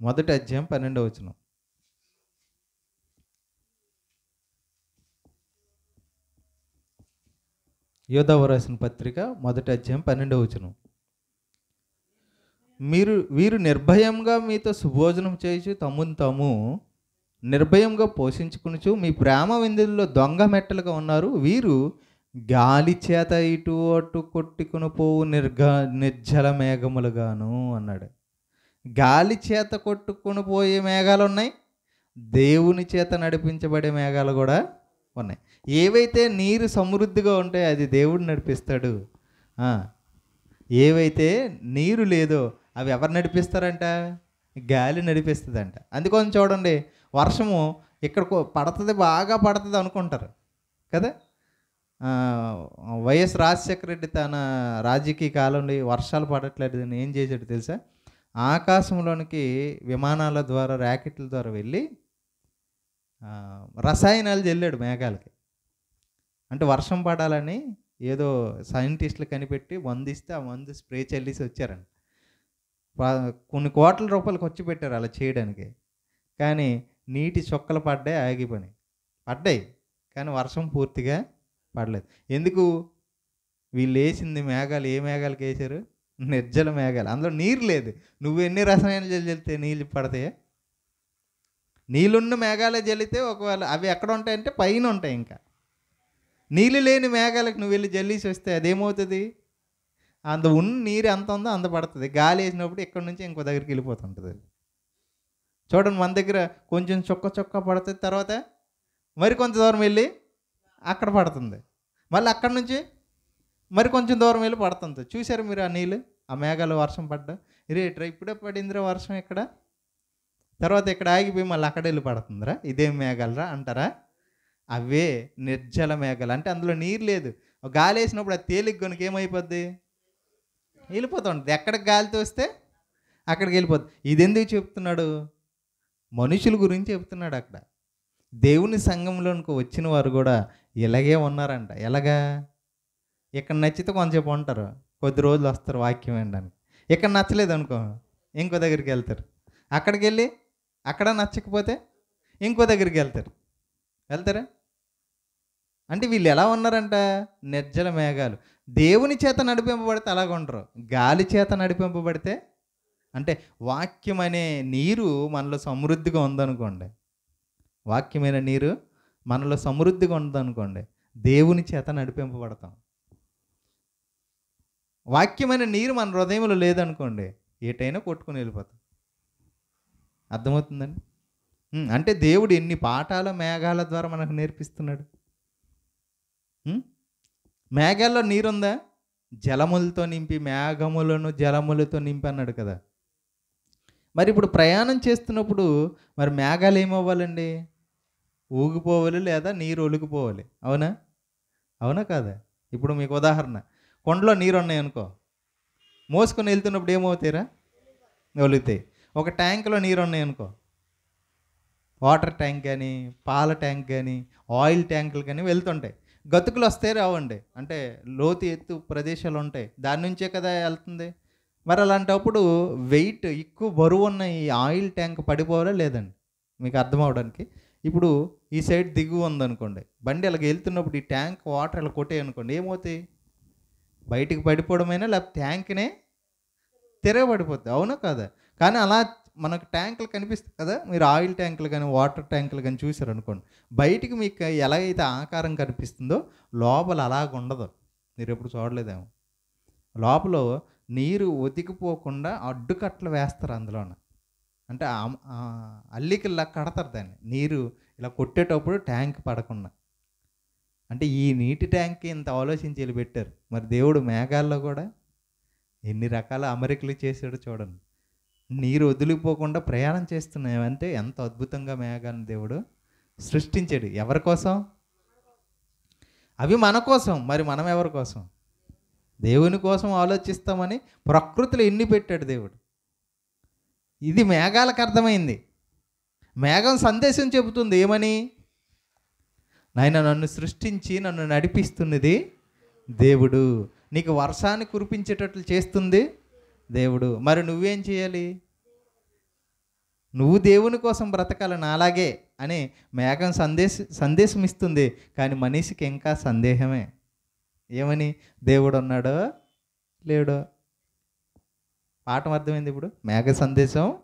1:12. యోధావు రాసిన పత్రిక 1:12. వీరు నిర్భయంగా మీతో సుభోజనం చేయుచు తమ్మును తాము నిర్భయంగా పోషించుకునుచు మీ ప్రేమ విందుల్లో దొంగ మెట్టలుగా ఉన్నారు. వీరు గాలి చేత ఇటు అటు కొట్టుకుని పోవు నిర్జల మేఘములుగాను అన్నాడు. గాలి చేత కొట్టుకుని పోయే మేఘాలు ఉన్నాయి, దేవుని చేత నడిపించబడే మేఘాలు కూడా ఉన్నాయి. ఏవైతే నీరు సమృద్ధిగా ఉంటాయో అది దేవుడు నడిపిస్తాడు. ఏవైతే నీరు లేదో అవి ఎవరు నడిపిస్తారంట? గాలి నడిపిస్తుందంట. అందుకని చూడండి, వర్షము ఇక్కడ పడుతుంది, బాగా పడుతుంది అనుకుంటారు కదా. వైఎస్ రాజశేఖర రెడ్డి తన రాజకీయ కాలంలో వర్షాలు పడట్లేదు అని ఏం చేశాడు తెలుసా? ఆకాశంలోనికి విమానాల ద్వారా, ర్యాకెట్ల ద్వారా వెళ్ళి రసాయనాలు చల్లాడు మేఘాలకి. అంటే వర్షం పడాలని ఏదో సైంటిస్టులు కనిపెట్టి ఇస్తే ఆ మందు స్ప్రే చల్లేసి వచ్చారండి. కొన్ని కోట్ల రూపాయలు ఖర్చు పెట్టారు అలా చేయడానికి. కానీ నీటి చుక్కలు పడ్డాయి కానీ వర్షం పూర్తిగా పడలేదు. ఎందుకు? వీళ్ళు వేసింది మేఘాలు. ఏ మేఘాలకి వేసారు? నిర్జల మేఘాలు. అందులో నీరు లేదు. నువ్వు ఎన్ని రసాయనాలు చల్లితే నీళ్ళు పడతాయా? నీళ్ళున్న మేఘాలే జల్లితే ఒకవేళ అవి ఎక్కడ ఉంటాయంటే పైన ఉంటాయి. ఇంకా నీళ్ళు లేని మేఘాలకు నువ్వు వెళ్ళి జల్లీసి వస్తే అదేమవుతుంది? అంత ఉన్న నీరు ఎంత ఉందో అంత పడుతుంది. గాలి వేసినప్పుడు ఇక్కడ నుంచి ఇంకో దగ్గరికి వెళ్ళిపోతుంటుంది. చూడండి, మన దగ్గర కొంచెం చొక్క పడుతుంది, తర్వాత మరి కొంచెం దూరం వెళ్ళి అక్కడ పడుతుంది, మళ్ళీ అక్కడి నుంచి మరి కొంచెం దూరం వెళ్ళి పడుతుంది. చూసారు మీరు ఆ నీళ్ళు, ఆ మేఘాలు వర్షం పడ్డా రేట్రా ఇప్పుడే పడిందిరా వర్షం ఇక్కడ, తర్వాత ఇక్కడ ఆగిపోయి మళ్ళీ అక్కడ వెళ్ళి పడుతుందిరా, ఇదేం మేఘాలరా అంటారా? అవే నిర్జల మేఘాలు. అంటే అందులో నీరు లేదు. గాలి వేసినప్పుడు అది తేలిక కనుక ఏమైపోద్ది? వెళ్ళిపోతుంది. ఎక్కడికి గాలితో వస్తే అక్కడికి వెళ్ళిపోద్ది. ఇది ఎందుకు చెప్తున్నాడు? మనుషుల గురించి చెప్తున్నాడు. అక్కడ దేవుని సంఘంలోనికి వచ్చిన వారు కూడా ఇలాగే ఉన్నారంట. ఎలాగా? ఇక్కడ నచ్చితే కొంచెంసేపు ఉంటారు, కొద్ది రోజులు వస్తారు వాక్యం వినడానికి. ఇక్కడ నచ్చలేదు అనుకో ఇంకో దగ్గరికి వెళ్తారు. అక్కడికి వెళ్ళి అక్కడ నచ్చకపోతే ఇంకో దగ్గరికి వెళ్తారా? అంటే వీళ్ళు ఎలా ఉన్నారంట? నిర్జల మేఘాలు. దేవుని చేత నడిపింపబడితే అలాగ ఉండరు. గాలి చేత నడిపింపబడితే, అంటే వాక్యం అనే నీరు మనలో సమృద్ధిగా ఉందనుకోండి, వాక్యమైన నీరు మనలో సమృద్ధిగా ఉందనుకోండి, దేవుని చేత నడిపింపబడతాం. వాక్యమైన నీరు మన హృదయంలో లేదనుకోండి, ఏటైనా కొట్టుకుని వెళ్ళిపోతాం. అర్థమవుతుందండి? అంటే దేవుడు ఎన్ని పాఠాల మేఘాల ద్వారా మనకు నేర్పిస్తున్నాడు. మేఘాల్లో నీరుందా? జలములతో నింపి, మేఘములను జలములతో నింపి అన్నాడు కదా. మరి ఇప్పుడు ప్రయాణం చేస్తున్నప్పుడు మరి మేఘాలు ఏమవ్వాలండి? ఊగిపోవాలి, లేదా నీరు ఒలిగిపోవాలి. అవునా కాదా? ఇప్పుడు మీకు ఉదాహరణ, కొండలో నీరు ఉన్నాయనుకో, మోసుకొని వెళ్తున్నప్పుడు ఏమవుతాయిరా? ఒలుగుతాయి. ఒక ట్యాంకులో నీరు ఉన్నాయనుకో, వాటర్ ట్యాంక్ కానీ, పాల ట్యాంక్ కానీ, ఆయిల్ ట్యాంకులు కానీ వెళ్తుంటాయి. గతుకులు వస్తాయి రావండి, అంటే లోతు ఎత్తు ప్రదేశాలు ఉంటాయి, దాని నుంచే కదా వెళ్తుంది. మరి అలాంటప్పుడు వెయిట్ ఎక్కువ బరువు ఉన్న ఈ ఆయిల్ ట్యాంక్ పడిపోవాలా లేదండి? మీకు అర్థం అవడానికి, ఇప్పుడు ఈ సైడ్ దిగువ ఉందనుకోండి, బండి అలాగ వెళ్తున్నప్పుడు ఈ ట్యాంక్ వాటర్ ఇలా కొట్టాయి అనుకోండి, ఏమవుతాయి? బయటికి పడిపోవడమైనా, లేకపోతే ట్యాంక్నే తిరగబడిపోద్ది. అవునా కాదా? కానీ అలా మనకు ట్యాంకులు కనిపిస్తాయి కదా, మీరు ఆయిల్ ట్యాంకులు కానీ వాటర్ ట్యాంకులు కానీ చూసారు అనుకోండి, బయటికి మీకు ఎలాగైతే ఆకారం కనిపిస్తుందో లోపల అలాగ ఉండదు. మీరు ఎప్పుడు చూడలేదేమో. లోపల నీరు ఒతికిపోకుండా అడ్డుకట్టలు వేస్తారు అందులోన. అంటే అల్లికల్లా కడతారు దాన్ని, నీరు ఇలా కొట్టేటప్పుడు ట్యాంక్ పడకుండా. అంటే ఈ నీటి ట్యాంక్ ఇంత ఆలోచించి వెళ్ళి పెట్టారు. మరి దేవుడు మేఘాల్లో కూడా ఎన్ని రకాల అమరికలు చేశాడు చూడండి. నీరు వదిలిపోకుండా ప్రయాణం చేస్తున్నాయంటే ఎంత అద్భుతంగా మేఘాన్ని దేవుడు సృష్టించాడు. ఎవరి కోసం? అవి మన కోసం. మరి మనం ఎవరి కోసం? దేవుని కోసం ఆలోచిస్తామని ప్రకృతిలో ఎన్ని పెట్టాడు దేవుడు. ఇది మేఘాలకు అర్థమైంది. మేఘం సందేశం చెబుతుంది ఏమని? నాయన నన్ను సృష్టించి నన్ను నడిపిస్తున్నది దేవుడు, నీకు వర్షాన్ని కురిపించేటట్లు చేస్తుంది దేవుడు. మరి నువ్వేం చేయాలి? నువ్వు దేవుని కోసం బ్రతకాలని అలాగే అని మేఘం సందేశం ఇస్తుంది. కానీ మనిషికి ఇంకా సందేహమే. ఏమని? దేవుడు ఉన్నాడో లేడో. పాఠం అర్థమైంది ఇప్పుడు. మేఘ సందేశం,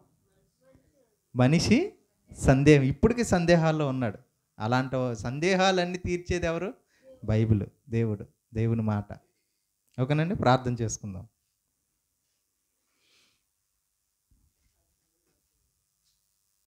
మనిషి సందేహం. ఇప్పటికీ సందేహాల్లో ఉన్నాడు. అలాంటి సందేహాలన్నీ తీర్చేది ఎవరు? బైబిల్, దేవుడు, దేవుని మాట. ఓకేనండి, ప్రార్థన చేసుకుందాం.